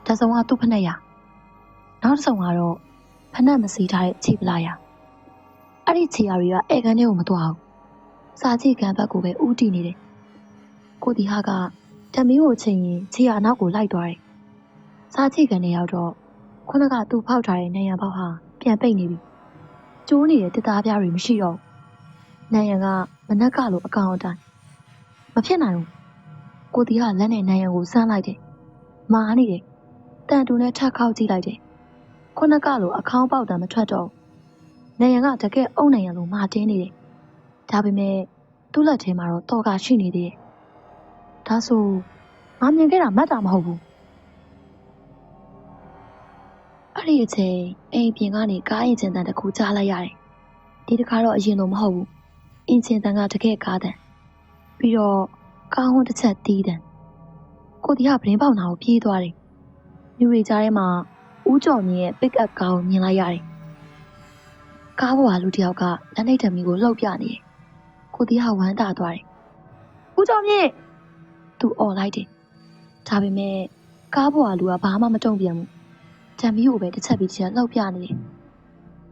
တစ်စုံကသူ့ဖက်နဲ့ရနောက်တစ်စုံကတော့ဖက်နဲ့မစီထားတဲ့ခြေပလာရအဲ့ဒီခြေရတွေကဧကန်ထဲကိုမသွားဘူးစာကြည့်ကန်ဘက်ကိုပဲဥတီနေတယ်ကိုတီဟာကတမီးကိုချိန်ရင်ခြေရနောက်ကိုလိုက်သွားတယ်စာကြည့်ကန်ထဲရောက်တော့ခုနကသူ့ဖောက်ထားတဲ့နေရံပေါက်ဟာပြန်ပိတ်နေပြီကျိုးနေတဲ့တစ်သားပြားတွေမရှိတော့နန်ရံကမနက်ကလိုအကောင်အတိုင်းမဖြစ်နိုင်ဘူးကိုတီကလက်နဲ့နန်ရံကိုဆန်းလိုက်တယ်မာနေတယ်တန်တူနဲ့ထပ်ခောက်ကြည့်လိုက်တယ်ခုနကလိုအခေါင်းပေါက်တံမထွက်တော့နန်ရံကတကယ်အုံနန်ရံလိုမာတင်းနေတယ်ဒါပေမဲ့သူ့လက်ထဲမှာတော့ကရှိနေသေးတယ်ဒါဆိုငါမြင်ခဲ့တာမှတ်တာမဟုတ်ဘူးအဲ့ဒီအချိန်အိမ်ပြင်ကနေကားအင်ဂျင်တန်တစ်ခုကြားလိုက်ရတယ်ဒီတစ်ခါတော့အရင်လိုမဟုတ်ဘူးအင်ဂျင်တန်ကတကယ်ကားတန်ပြီးတော့ကားဟွန်းတစ်ချက်တီးတန်ကိုတီကပရင်းပေါက်နာကိုပြေးသွားတယ်မြူရီကြားထဲမှာဦးကျော်မြင့်ရဲ့ pick up ကားကိုမြင်လိုက်ရတယ်ကားပေါ်ကလူတစ်ယောက်ကလက်နှိပ်ဓမီကိုလှုပ်ပြနေတယ်ကိုတီကဝမ်းသာသွားတယ်ဦးကျော်မြင့်သူអော်လိုက်တယ်ဒါပေမဲ့ကားပေါ်ကလူကဘာမှမတုံ့ပြန်ဘူးဓမီကိုပဲတစ်ချက်ပြီးတစ်ချက်လှုပ်ပြနေတယ်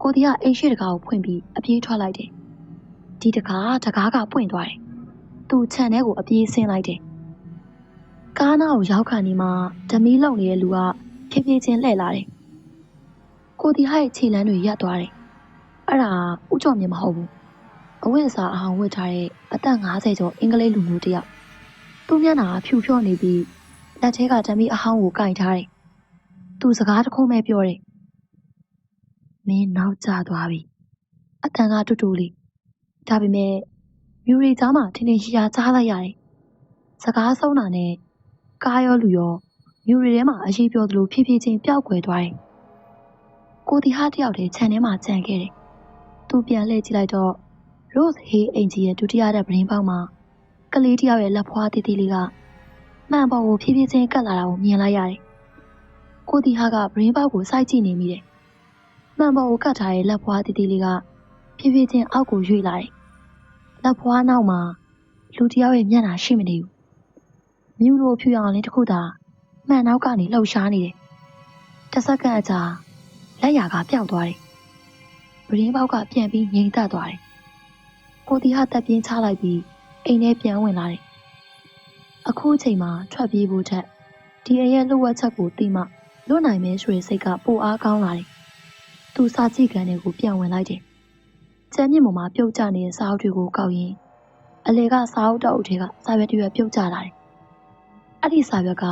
ကိုတီကအိမ်ရှိတကားကိုဖွင့်ပြီးအပြေးထွက်လိုက်တယ်ဒီတကားကပွင့်သွားတယ်သူခြံထဲကိုအပြေးဆင်းလိုက်တယ်ကားနာကိုရောက်ခါနေမှာဓမီလုံနေတဲ့လူကဖြည်းဖြည်းချင်းလှည့်လာတယ်ကိုတီဟာရဲ့ခြေလမ်းတွေရပ်သွားတယ်အဲ့ဒါဦးကျော်မြင့်မဟုတ်ဘူးအဝတ်အစားအဟောင်းဝတ်ထားတဲ့အသက်50ကျော်အင်္ဂလိပ်လူမျိုးတစ်ယောက်သူ့မျက်နှာကဖြူဖြော့နေပြီး လက်ထဲကဓမီအဟောင်းကိုကင်ထားတယ်။သူစကားတစ်ခုမဲ့ပြောတယ်။မင်းနောက်ကျသွားပြီ။အတန်ကတူတူလေး။ဒါပေမဲ့မြူရီကြားမှာထင်ထင်ရှားရှားကြားလိုက်ရတယ်။စကားဆုံးတာနဲ့ကားရောလူရောမြူရီထဲမှာအရေးပြောသလိုဖြည်းဖြည်းချင်းပျောက်ကွယ်သွားတယ်။ကိုတီဟာတယောက်တည်းခြံထဲမှာကြံခဲ့တယ်။သူပြန်လှည့်ကြည့်လိုက်တော့ Rose ဟေးအင်ဂျီရဲ့ဒုတိယတဲ့ပရင်းပေါက်မှာကလေးတယောက်ရဲ့လက်ဖွားတီးတီးလေးကမှန်ပေါ်ကိုဖြည်းဖြည်းချင်းကတ်လာတာကိုမြင်လိုက်ရတယ်။ကိုတီဟာကပရင်းပေါက်ကိုစိုက်ကြည့်နေမိတယ်။မှန်ပေါ်ကိုကတ်ထားတဲ့လက်ဖွားတီးတီးလေးကဖြည်းဖြည်းချင်းအောက်ကိုရွေ့လာတယ်။လက်ဖွားနောက်မှာလူတယောက်ရဲ့မျက်နှာရှိမနေဘူး။မြူလိုဖြူအောင်လေးတစ်ခုသာမှန်နောက်ကနေလှုပ်ရှားနေတယ်။တစ်စက္ကန့်အကြာလက်ရာကပျောက်သွားတယ်။ပရင်းပေါက်ကပြန်ပြီးငြိမ်သက်သွားတယ်။ကိုတီဟာတက်ပြင်းချလိုက်ပြီးအိမ်ထဲပြန်ဝင်လာတယ်။အခုအချိန်မှာထွက်ပြေးဖို့ထက်ဒီအရဲ့လှုပ်ဝက်ချက်ကိုသိမှလွတ်နိုင်မယ်ဆိုတဲ့စိတ်ကပိုအားကောင်းလာတယ်။သူစာကြည့်ကန်တွေကိုပြန်ဝင်လိုက်တယ်။ကျမ်းမြင့်ပေါ်မှာပြုတ်ကျနေတဲ့စာအုပ်တွေကိုကောက်ရင်းအလေကစာအုပ်တောက်ထဲကစာရွက်တွေပြုတ်ကျလာတယ်။အဲ့ဒီစာရွက်က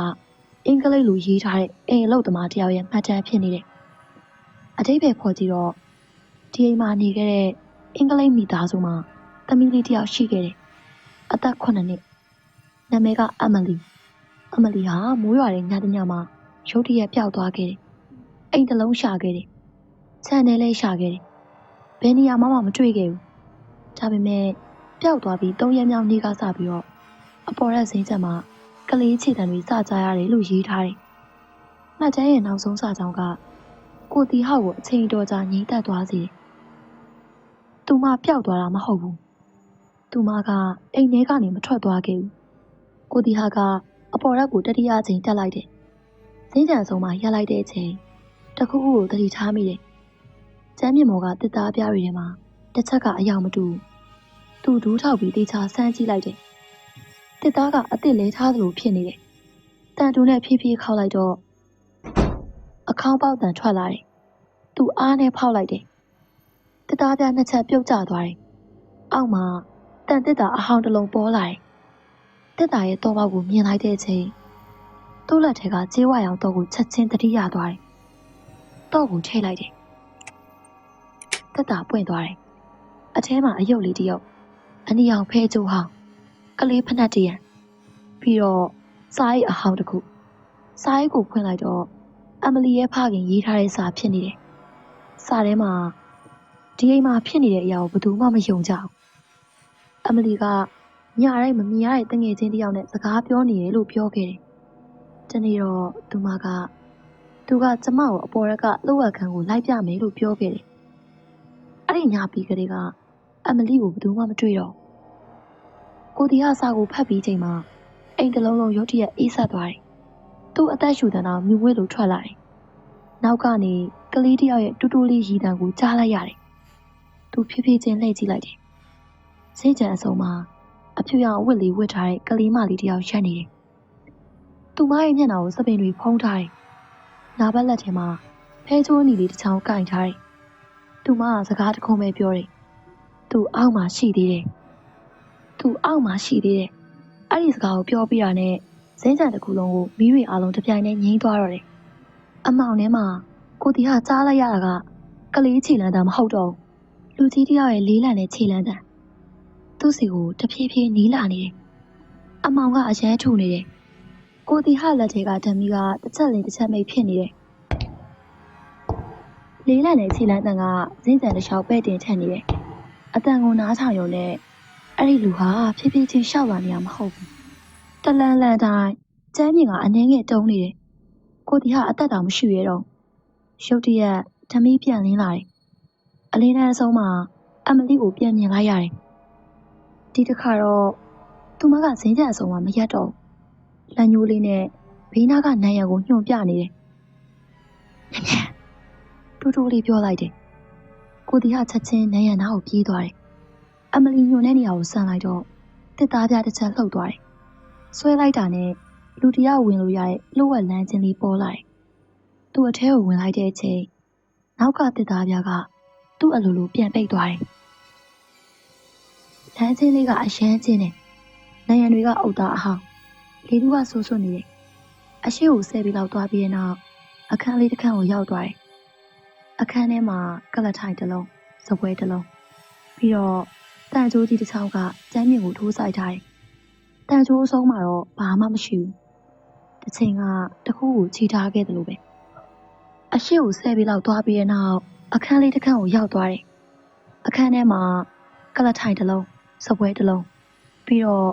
အင်္ဂလိပ်လိုရေးထားတဲ့အိမ်အလုပ်သမားတယောက်ရဲ့မှတ်တမ်းဖြစ်နေတယ်။အတိတ်ပဲခေါ်ကြည့်တော့ဒီအိမ်မှာနေခဲ့တဲ့အင်္ဂလိပ်မိသားစုမှာသမီးလေးတယောက်ရှိခဲ့တယ်။အသက်9နှစ်။နာမည်ကအမလီ။အမလီဟာမိုးရွာတဲ့ညတစ်ညမှာရုတ်တရက်ပျောက်သွားခဲ့တယ်။အိမ်တစ်လုံးရှာခဲ့တယ်။ခြံထဲလည်းရှာခဲ့တယ်။ဘယ်နေရာမှမတွေ့ခဲ့ဘူး။ဒါပေမဲ့ပျောက်သွားပြီး3ရက်မြောက်နေ့ကစပြီးတော့အပေါ်ရက်စင်းချက်မှာကလေးခြေတံတွေစကြရတယ်လို့ရေးထားတယ်။မှတ်တမ်းရဲ့နောက်ဆုံးစာကြောင်းကကိုတီဟောက်ကိုအချိန်တော်ကြာငြိမ်သက်သွားစေတယ်။သူမပျောက်သွားတာမဟုတ်ဘူး။သူမကအိမ်ထဲကနေမထွက်သွားခဲ့ဘူး။ကိုတီဟာကအပေါ်ရက်ကိုတတိယအချိန်တက်လိုက်တယ်။စင်းကြံဆုံးမှာရက်လိုက်တဲ့အချိန်တခုခုကိုသတိထားမိတယ်။ကျမ်းမြင့်မော်ကတစ်သားပြားတွေထဲမှာတစ်ချက်ကအယောင်မတူဘူး။သူဒူးထောက်ပြီးတေချာဆန်းကြည့်လိုက်တယ်။တစ်သားကအစ်စ်လဲထားသလိုဖြစ်နေတယ်။တန်တူနဲ့ဖြည်းဖြည်းခောက်လိုက်တော့အခေါင်းပေါက်တန်ထွက်လာတယ်။သူအားနဲ့ဖောက်လိုက်တယ်။တစ်သားပြားနှစ်ချက်ပြုတ်ကျသွားတယ်။အောက်မှာတန်တစ်သားအဟောင်းတစ်လုံးပေါ်လာတယ်။တစ်သားရဲ့တော့ပေါက်ကိုမြင်လိုက်တဲ့အချိန်သူ့လက်ထဲကကြေးဝါရောင်တော့ကိုချက်ချင်းတတိယသွားတယ်။တော့ကိုထိလိုက်တယ်။တစ်သားပွင့်သွားတယ်။အထဲမှာအယုတ်လေးတစ်ယုတ်အနီအောင်ဖဲကျိုးဟောင်းကလေးဖနက်တရံပြီးတော့စာရေးအဟောင်းတစ်ခုစာရေးကိုဖွင့်လိုက်တော့အမလီရဲ့ဖခင်ရေးထားတဲ့စာဖြစ်နေတယ်။စာထဲမှာဒီအိမ်မှာဖြစ်နေတဲ့အရာကိုဘယ်သူမှမယုံကြဘူး။အမလီကညတိုင်းမမြင်ရတဲ့တငယ်ချင်းတယောက်နဲ့စကားပြောနေတယ်လို့ပြောခဲ့တယ်။တနေ့တော့သူကကျမကိုအပေါ်ရက်ကလှုပ်ဝက်ခန်းကိုလိုက်ပြမယ်လို့ပြောခဲ့တယ်။အဲ့ဒီညပြီးကလေးကအမလီကိုဘယ်သူမှမတွေ့တော့ကိုတီဟာစာကိုဖတ်ပြီးချိန်မှာအိမ်တစ်လုံးလုံးရုတ်တရက်အေးဆက်သွားတယ်။သူ့အသက်ရှူတဲ့နောက်မြူဝဲလိုထွက်လာတယ်။နောက်ကနေကလေးတယောက်ရဲ့တူတူလေးရည်တံကိုကြားလိုက်ရတယ်။သူဖြည်းဖြည်းချင်းလှည့်ကြည့်လိုက်တယ်။စိတ်ကြံအစုံမှာအဖြူရောင်အဝတ်လေးဝတ်ထားတဲ့ကလေးမလေးတယောက်ရပ်နေတယ်။သူမရဲ့မျက်နှာကိုစပင်တွေဖုံးထားတယ်။နားဘက်လက်ထဲမှာဖဲချိုးနီလေးတစ်ချောင်းကင်ထားတယ်။သူမကစကားတစ်ခုပဲပြောတယ်။သူအောက်မှာရှိသေးတယ်။သူအောက်မှာရှိသေးတယ်။အဲ့ဒီစကားကိုပြောပြတာနဲ့စင်းကြံတစ်ခုလုံးကိုမီးတွေအလုံးတစ်ပြိုင်တည်းငြိမ်းသွားတော့တယ်။အမောင်ထဲမှာကိုတီဟာကြားလိုက်ရတာကကလေးခြေလမ်းတမ်းမဟုတ်တော့ဘူး။လူကြီးတယောက်ရဲ့လေးလံတဲ့ခြေလမ်းတမ်းသူ့စီကိုတဖြည်းဖြည်းနီးလာနေတယ်။အမောင်ကအရန်ထူနေတယ်။ကိုတီဟာလက်ထဲကဓမီကတစ်ချက်လင်းတစ်ချက်မိတ်ဖြစ်နေတယ်။လေးလံတဲ့ခြေလမ်းတမ်းကစင်းကြံတစ်လျှောက်ပဲ့တင်ထက်နေတယ်။အတန်ကိုနားထောင်ရုံနဲ့အဲ့ဒီလူဟာဖြည်းဖြည်းချင်းရှောက်လာနေရမဟုတ်ဘူး။တလန်လန်တိုင်းကျမ်းမြင့်ကအနှင်းငယ်တုံးနေတယ်။ကိုတီဟာအသက်တောင်မရှိရတော့ရုတ်တရက်ဓမီပြန်လင်းလာတယ်။အလင်းတန်းအဆုံးမှာအမလီကိုပြန်မြင်လိုက်ရတယ်။ဒီတစ်ခါတော့သူမကစင်းကြံအဆုံးမှာမရက်တော့ဘူး။လက်ညိုးလေးနဲ့ဘေးနားကနန်းရံကိုညှို့ပြနေတယ်။မြန်မြန်တူတူလေးပြောလိုက်တယ်။ကိုတီဟာချက်ချင်းနန်းရံနားကိုပြေးသွားတယ်။အမလီညှို့တဲ့နေရာကိုဆန်လိုက်တော့တစ်သားပြတစ်ချက်လှုပ်သွားတယ်။ဆွဲလိုက်တာနဲ့လူတယောက်ဝင်လို့ရတဲ့လှုပ်ဝက်လမ်းချင်းလေးပေါ်လာတယ်။သူ့အထဲကိုဝင်လိုက်တဲ့အချိန်နောက်ကတစ်သားပြကသူ့အလိုလိုပြန်ပိတ်သွားတယ်။လမ်းချင်းလေးကအရမ်းချင်းတယ်။နန်းရံတွေကအုတ်သားအဟောင်းလေတူးကဆိုးဆွနေတယ် အရှိကိုဆဲပြီးလောက်သွားပြီးနောက်အခန်းလေးတစ်ခန်းကိုရောက်သွားတယ်အခန်းထဲမှာကလထိုင်တစ်လုံးစပွဲတစ်လုံးပြီးတော့တန်ချိုးကြီးတစ်ချောင်းကကျမ်းမြင့်ကိုထိုးဆိုင်ထားတယ်တန်ချိုးအဆုံးမှာတော့ဘာမှမရှိဘူးတစ်ချိန်ကတခုကိုခြိထားခဲ့တယ်လို့ပဲအရှိကိုဆဲပြီးလောက်သွားပြီးနောက်အခန်းလေးတစ်ခန်းကိုရောက်သွားတယ်အခန်းထဲမှာကလထိုင်တစ်လုံးစပွဲတစ်လုံးပြီးတော့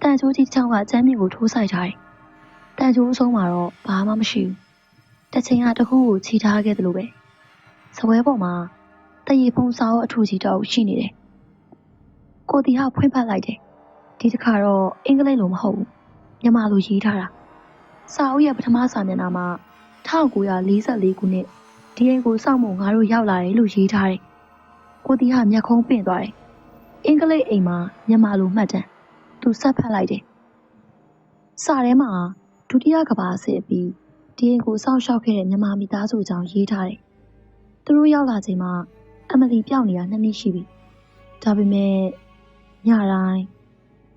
တန်ချိုးကြီးတစ်ချောင်းကကျမ်းမြင့်ကိုထိုးဆိုင်ထားတယ်တန်ချိုးအဆုံးမှာတော့ဘာမှမရှိဘူးတစ်ချိန်ကတခုကိုခြိထားခဲ့တယ်လို့ပဲစပွဲပေါ်မှာတရေဖုံးစာအုပ်အထူကြီးတော့ရှိနေတယ်ကိုတီဟာဖွင့်ဖတ်လိုက်တယ်ဒီတစ်ခါတော့အင်္ဂလိပ်လိုမဟုတ်ဘူးမြန်မာလိုရေးထားတာစာအုပ်ရဲ့ပထမစာမျက်နှာမှာ1944ခုနှစ်ဒီအိမ်ကိုစောင့်ဖို့ငါတို့ရောက်လာတယ်လို့ရေးထားတယ်ကိုတီဟာမျက်ခုံးပင့်သွားတယ်အင်္ဂလိပ်အိမ်မှာမြန်မာလိုမှတ်တမ်းသူဆက်ဖတ်လိုက်တယ်စာထဲမှာဒုတိယကမ္ဘာစစ်ပြီးဒီအိမ်ကိုစောင့်ရှောက်ခဲ့တဲ့မြန်မာမိသားစုအကြောင်းရေးထားတယ်သူတို့ရောက်လာချိန်မှာအမလီပြောင်းနေတာ2 နှစ်ရှိပြီဒါပေမဲ့ညတိုင်း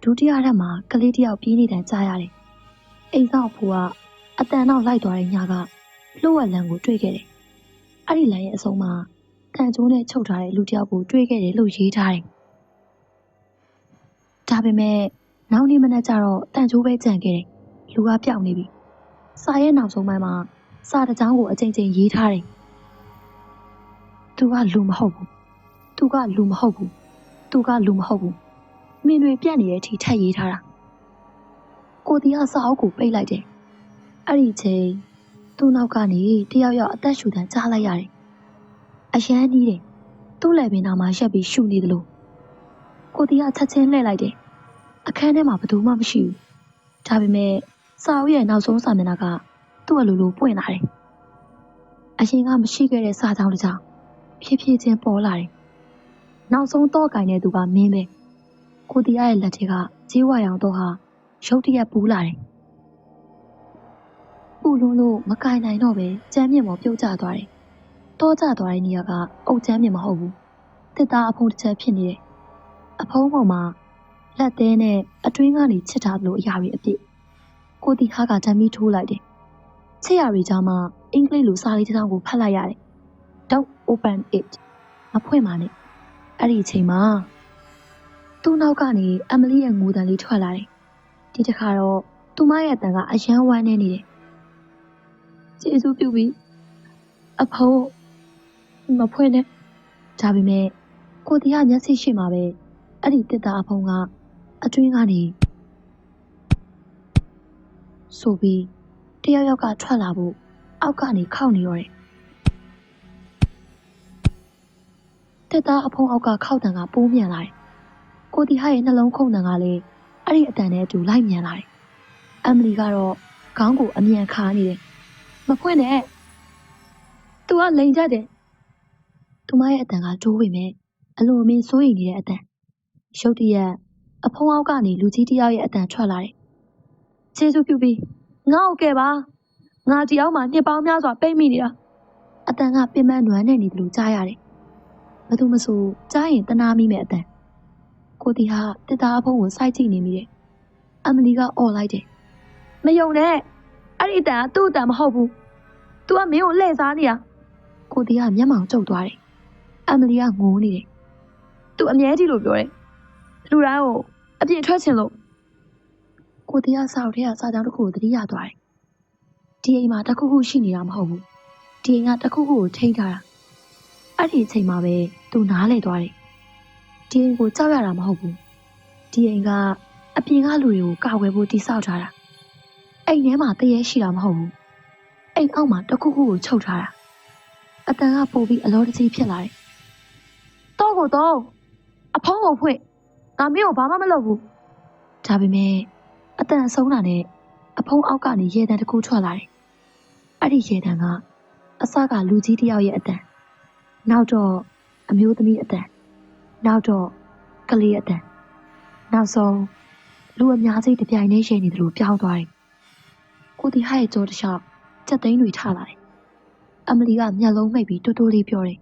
ဒုတိယထပ်မှာကလေးတစ်ယောက်ပြေးနေတဲ့ကြားရတယ်အိမ်ဆောင်ဖိုးကအတန်နောက်လိုက်သွားတဲ့ညကလှုပ်ဝက်လမ်းကိုတွေ့ခဲ့တယ်အဲ့ဒီလမ်းရဲ့အဆုံးမှာတန်ကျိုးနဲ့ချုပ်ထားတဲ့လူတစ်ယောက်ကိုတွေ့ခဲ့တယ်လို့ရေးထားတယ်ဒါပေမဲ့နောက်နေ့မနက်ကျတော့တန်ကျိုးပဲကြံခဲ့တယ်လူကပြောင်းနေပြီစာရဲ့နောက်ဆုံးပိုင်းမှာစာတစ်ကြောင်းကိုအကြိမ်ကြိမ်ရေးထားတယ်သူကလူမဟုတ်ဘူးသူကလူမဟုတ်ဘူးသူကလူမဟုတ်ဘူးမင်းတွေပြက်နေတဲ့အထိထပ်ရေးထားတာကိုတီကစာအုပ်ကိုပိတ်လိုက်တယ်အဲ့ဒီချိန်သူ့နောက်ကနေတယောက်ယောက်အသက်ရှူတန်းကြားလိုက်ရတယ်အရန်နီးတယ်သူ့လည်းပင်နာမှာရက်ပြီးရှူနေတယ်လို့ကိုတီကချက်ချင်းလှည့်လိုက်တယ်အခန်းထဲမှာဘယ်သူမှမရှိဘူးဒါပေမဲ့စာအုပ်ရဲ့နောက်ဆုံးစာမျက်နှာကသူ့အလိုလိုပွင့်လာတယ်အရင်ကမရှိခဲ့တဲ့စာကြောင်းတစ်ကြောင်းဖြည်းဖြည်းချင်းပေါ်လာတယ်နောက်ဆုံးတော့ကင်တဲ့သူကမင်းပဲကိုတီရဲ့လက်ထဲကဂျေးဝါရောင်တော့ဟာရုတ်တရက်ပူးလာတယ်ပူလွန်းလို့မကင်နိုင်တော့ပဲကျမ်းမြင့်ပေါ်ပြုတ်ကျသွားတယ်တော့ကျသွားတဲ့နေရာကအုတ်ကျမ်းမြင့်မဟုတ်ဘူးတစ်သားအဖုံးတစ်ချက်ဖြစ်နေတယ်အဖုံးပေါ်မှာလက်သေးနဲ့အတွင်းကနေချစ်ထားသလိုအရာတွေအပြည့်ကိုတီဟာကဓာတ်မီထိုးလိုက်တယ်ချစ်ရတွေကြောင့်မှအင်္ဂလိပ်လိုစာလေးတစ်စောင်ကိုဖတ်လိုက်ရတယ် Don't open it မဖွင့်ပါနဲ့အဲ့ဒီအချိန်မှာသူ့နောက်ကနေအမလီရဲ့ငိုတန်လေးထွက်လာတယ်ဒီတစ်ခါတော့သူမရဲ့အတန်ကအယမ်းဝမ်းနေနေတယ်ကျေးဇူးပြုပြီးအဖိုးမဖွင့်နဲ့ဒါပေမဲ့ကိုတီကမျက်စိရှိမှာပဲအဲ့ဒီတစ်သားအဖုံးကအတွင်းကနေဆိုပြီးတယောက်ယောက်ကထွက်လာဖို့အောက်ကနေခောက်နေရောတယ်တစ်သားအဖုံးအောက်ကခောက်တန်ကပိုးမြန်လာတယ်ကိုတီဟာရဲ့နှလုံးခုန်တန်ကလည်းအဲ့ဒီအတန်နဲ့အတူလိုက်မြန်လာတယ်အမလီကတော့ခေါင်းကိုအမြန်ခါနေတယ်မဖွင့်နဲ့သူကလိန်ကြတယ်သူမရဲ့အတန်ကတိုးပေမဲ့အလိုအမင်းစိုးရိမ်နေတဲ့အတန်ရုတ်တရက်အဖုံးအောက်ကနေလူကြီးတယောက်ရဲ့အတန်ထွက်လာတယ်ကျေးဇူးပြုပြီးငါ့ကိုကဲပါငါဒီအောက်မှာနှစ်ပေါင်းများစွာပိတ်မိနေတာအတန်ကပင်ပန်းနွမ်းနေတယ်လို့ကြားရတယ်ဘသူမဆိုကြားရင်တနာမိမဲ့အတန်ကိုတီဟာတစ်သားအဖုံးကိုစိုက်ကြည့်နေမိတယ်အမလီကအော်လိုက်တယ်မယုံနဲ့အဲ့ဒီအတန်ကသူ့အတန်မဟုတ်ဘူးသူကမင်းကိုလှည့်စားနေတာကိုတီကမျက်မှောင်ကျုပ်သွားတယ်အမလီကငိုးနေတယ်သူအမြဲတည်းလို့ပြောတယ်လူတိုင်းကိုအပြင်ထွက်ချင်လို့ကိုတီကစာအုပ်ထဲကစာကြောင်းတစ်ခုကိုသတိရသွားတယ်ဒီအိမ်မှာတစ်ခုခုရှိနေတာမဟုတ်ဘူးဒီအိမ်ကတစ်ခုခုကိုထိန်းထားတာအဲ့ဒီအချိန်မှာပဲသူနားလည်သွားတယ်ဒီအိမ်ကိုကြောက်ရတာမဟုတ်ဘူးဒီအိမ်ကအပြင်ကလူတွေကိုကာကွယ်ဖို့တိစောက်ထားတာအိမ်ထဲမှာတရေရှိတာမဟုတ်ဘူးအိမ်အောက်မှာတစ်ခုခုကိုချုပ်ထားတာအတန်ကပိုပြီးအလောတကြီးဖြစ်လာတယ်တော့ကိုတော့အဖုံးကိုဖွင့်ငါမင်းကိုဘာမှမလုပ်ဘူးဒါပေမဲ့အတန်ဆုံးတာနဲ့အဖုံးအောက်ကနေရေတံတစ်ခုထွက်လာတယ်အဲ့ဒီရေတံကအစကလူကြီးတယောက်ရဲ့အတန်နောက်တော့အမျိုးသမီးအတန်နောက်တော့ကလေးအတန်နောက်ဆုံးလူအများကြီးတပြိုင်တည်းရှိနေတယ်လို့ပြောင်းသွားတယ်ကိုတီဟာရဲ့ကြောတစ်လျှောက်စက်သိန်းတွေထလာတယ်အမလီကမျက်လုံးမိတ်ပြီးတိုးတိုးလေးပြောတယ်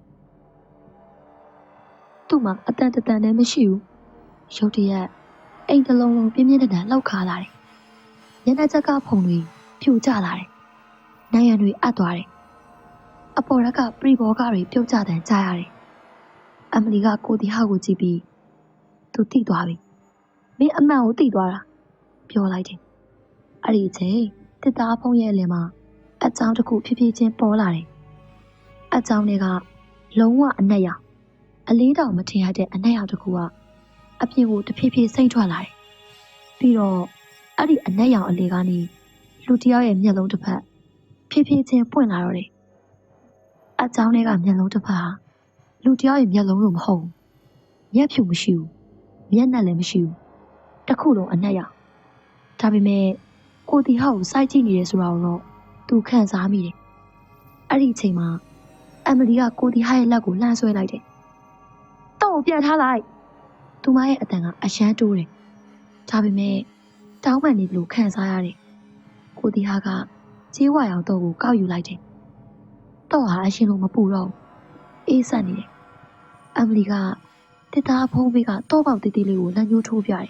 သူ့မှာအတန်တန်နဲ့မရှိဘူးရုတ်တရက်အိမ်တစ်လုံးလုံးပြင်းပြင်းထန်ထန်လှောက်ခါလာတယ်မျက်နှာချက်ကဖုံတွေ ပြိုကျလာတယ်။နိုင်ရန်တွေအပ်သွားတယ်။အပေါ်ရက်ကပရိဘောကတွေပြုတ်ကျတန်ကြားရတယ်။အမလီကကိုတီဟာကိုကြည့်ပြီးသူတိသွားပြီ။မင်းအမှန်ကိုတိသွားတာပြောလိုက်တယ်။အဲ့ဒီအချိန်တစ်သားဖုံးရဲ့လင်မှာအကြောင်းတစ်ခုဖြည်းဖြည်းချင်းပေါ်လာတယ်။အကြောင်းတွေကလုံးဝအနက်ရောင်အလေးတောင်မထင်ရတဲ့အနက်ရောင်တစ်ခုကအပြင်ကိုတဖြည်းဖြည်းစိမ့်ထွက်လာတယ်။ပြီးတော့အဲ့ဒီအနက်ရောင်အလေးကနေလူတစ်ယောက်ရဲ့မျက်လုံးတစ်ဖက်ဖြည်းဖြည်းချင်းပွင့်လာတော့တယ်။အကြောင်းတွေကမျက်လုံးတစ်ဖက်ဟာလူတစ်ယောက်ရဲ့မျက်လုံးလိုမဟုတ်ဘူး။မျက်ဖြူမရှိဘူး။မျက်နှာလည်းမရှိဘူး။တစ်ခုလုံးအနက်ရောင်ဒါပေမဲ့ကိုတီဟာကိုစိုက်ကြည့်နေတယ်ဆိုတာကိုတော့သူခံစားမိတယ်။အဲ့ဒီအချိန်မှာအမလီကကိုတီဟာရဲ့လက်ကိုလှမ်းဆွဲလိုက်တယ်။တော့ပြန်ထားလိုက်။သူမရဲ့အတန်ကအယမ်းတိုးတယ်။ဒါပေမဲ့တောင်းပန်နေလို့ခံစားရတယ်။ကိုတီဟာကကြေးဝါရောင်တော့ကိုကောက်ယူလိုက်တယ်။တော့ဟာအရှင်လို့မပူတော့ဘူး။အေးဆက်နေတယ်။အမလီကတစ်သားဖုံးပေးကတော့ပေါက်တေးသေးလေးကိုလက်ညှိုးထိုးပြတယ်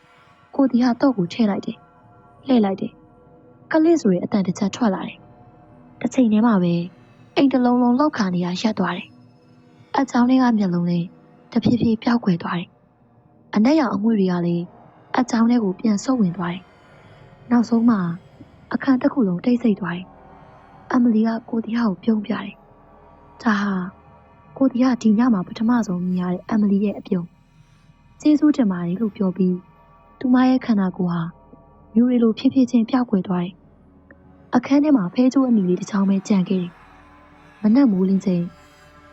။ကိုတီဟာတော့ကိုထည့်လိုက်တယ်။လှည့်လိုက်တယ်။ကလစ်ဆိုတဲ့အတန်တစ်ချက်ထွက်လာတယ်။တစ်ချိန်တည်းမှာပဲအိမ်တစ်လုံးလုံးလောက်ခါနေရရပ်သွားတယ်။အချောင်းတွေကမျက်လုံးလေးတဖြည်းဖြည်းပျောက်ကွယ်သွားတယ်။အနက်ရောင်အငွေ့တွေကလည်းအချောင်းတွေကိုပြန်ဆုပ်ဝင်သွားတယ်။နောက်ဆုံးမှာအခန်းတစ်ခုလုံးတိတ်ဆိတ်သွားတယ်။အမလီကကိုတီဟာကိုပြုံးပြတယ်။ဒါဟာကိုတီဟာဒီညမှာပထမဆုံးမြင်ရတဲ့အမလီရဲ့အပြုံး။ကျေးဇူးတင်ပါတယ်လို့ပြောပြီးသူမရဲ့ခန္ဓာကိုယ်ဟာမြူရီလိုဖြည်းဖြည်းချင်းပျောက်ကွယ်သွားတယ်။အခန်းထဲမှာဖဲချိုးအနီလေးတစ်ချောင်းပဲကျန်ခဲ့တယ်။မနက်မိုးလင်းချိန်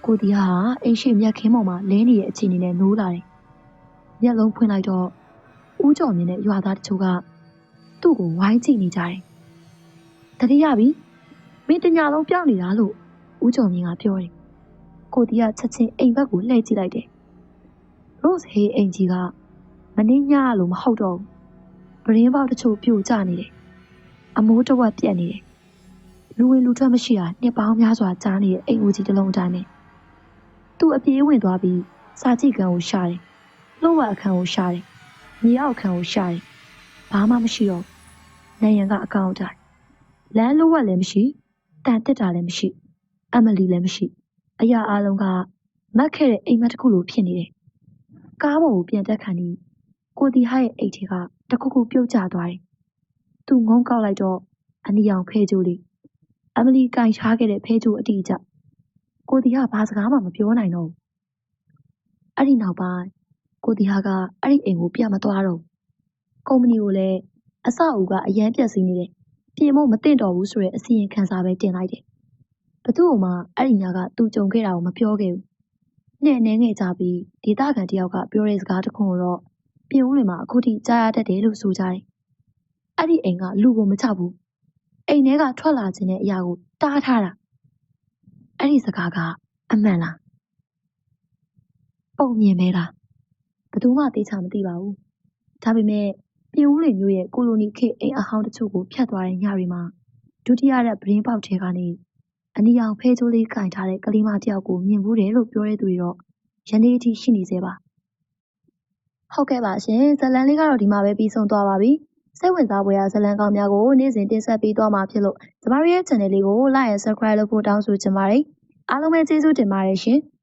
ကိုတီဟာအိမ်ရှိမြက်ခင်းပေါ်မှာလဲနေတဲ့အချိန်နဲ့နိုးလာတယ်။မျက်လုံးဖွင့်လိုက်တော့ဦးကျော်မြင့်နဲ့ရွာသားတချို့ကသူ့ကိုဝိုင်းကြည့်နေကြတယ်။တတိယပြီမင်းတညာလုံးပြောင်းနေတာလို့ဦးကျော်မြင့်ကပြောတယ်။ကိုတီကချက်ချင်းအိမ်ဘက်ကိုလှည့်ကြည့်လိုက်တယ်။ Rose ဟေးအိမ်ကြီးကမင်းညလို့မဟုတ်တော့ဘူး။ပရင်းပေါက်တချို့ပြိုကျနေတယ်။အမိုးတစ်ဝက်ပြက်နေတယ်။လူဝင်လူထွက်မရှိတာနှစ်ပေါင်းများစွာကြားနေတဲ့အိမ်ဦးကြီးတစ်လုံးတိုင်းပဲ။သူ့အပြေးဝင်သွားပြီးစာကြည့်ကန်ကိုရှာတယ်။လှုပ်ဝက်အခန်းကိုရှာတယ်။မြေအောက်အခန်းကိုရှာတယ်။ဘာမှမရှိတော့ဘူး။နိုင်ရန်ကအကောင့်တိုင်းလမ်းလှုပ်ဝက်လည်းမရှိ။တန်တက်တာလည်းမရှိ။အမလီလည်းမရှိ။အရာအလုံးကမက်ခဲ့တဲ့အိမ်မက်တစ်ခုလိုဖြစ်နေတယ်။ကားပေါ်ကိုပြန်တက်ခံပြီးကိုတီဟာရဲ့အိတ်ထဲကတခုခုပြုတ်ကျသွားတယ်။သူငုံကောက်လိုက်တော့အနီရောင်ဖဲကြိုးလေးအမလီကင်ချားခဲ့တဲ့ဖဲကြိုးအတိအကျကိုတီဟာဘာစကားမှမပြောနိုင်တော့ဘူး။အဲ့ဒီနောက်ပိုင်းကိုတီဟာကအဲ့ဒီအိမ်ကိုပြန်မသွားတော့ဘူး။ကုမ္ပဏီကိုလည်းအဆောက်အဦကအရန်ပြက်စီးနေတယ်။ပြင်ဖို့မသင့်တော်ဘူးဆိုတဲ့အစီရင်ခံစာပဲတင်လိုက်တယ်။ဘသူ့မှအဲ့ဒီညကသူကြုံခဲ့တာကိုမပြောခဲ့ဘူး။နဲ့နေငယ်ကြပြီးဒေသခံတယောက်ကပြောတဲ့စကားတစ်ခုတော့ပြင်ဦးလွင်မှာအခုထိကြားရတတ်တယ်လို့ဆိုကြတယ်။အဲ့ဒီအိမ်ကလူကိုမချဘူး။အိမ်ထဲကထွက်လာခြင်းတဲ့အရာကိုတားထားတာ။အဲ့ဒီစကားကအမှန်လား။ပုံမြင်မဲလား။ဘယ်သူမှသိချမသိပါဘူး။ဒါပေမဲ့ပြင်ဦးလွင်မျိုးရဲ့ကိုလိုနီခေတ်အိမ်အဟောင်းတချို့ကိုဖျက်သွားတဲ့ညတွေမှာဒုတိယရက်ပရင်းပေါက်ထဲကနေအနီရောင်ဖဲချိုးလေးကင်ထားတဲ့ကလေးမတယောက်ကိုမြင်ဘူးတယ်လို့ပြောတဲ့သူတွေတော့ယနေ့အထိရှိနေသေးပါ။ဟုတ်ကဲ့ပါရှင်ဇလန်လေးကတော့ဒီမှာပဲပြီးဆုံးသွားပါပြီစိတ်ဝင်စားဖွယ်ရာဇလန်ကောင်းများကိုနေ့စဉ်တင်ဆက်ပေးသွားမှာဖြစ်လို့ကျမတို့ရဲ့ channel လေးကို like and subscribe လုပ်ဖို့တောင်းဆိုချင်ပါတယ်အားလုံးပဲကျေးဇူးတင်ပါတယ်ရှင်။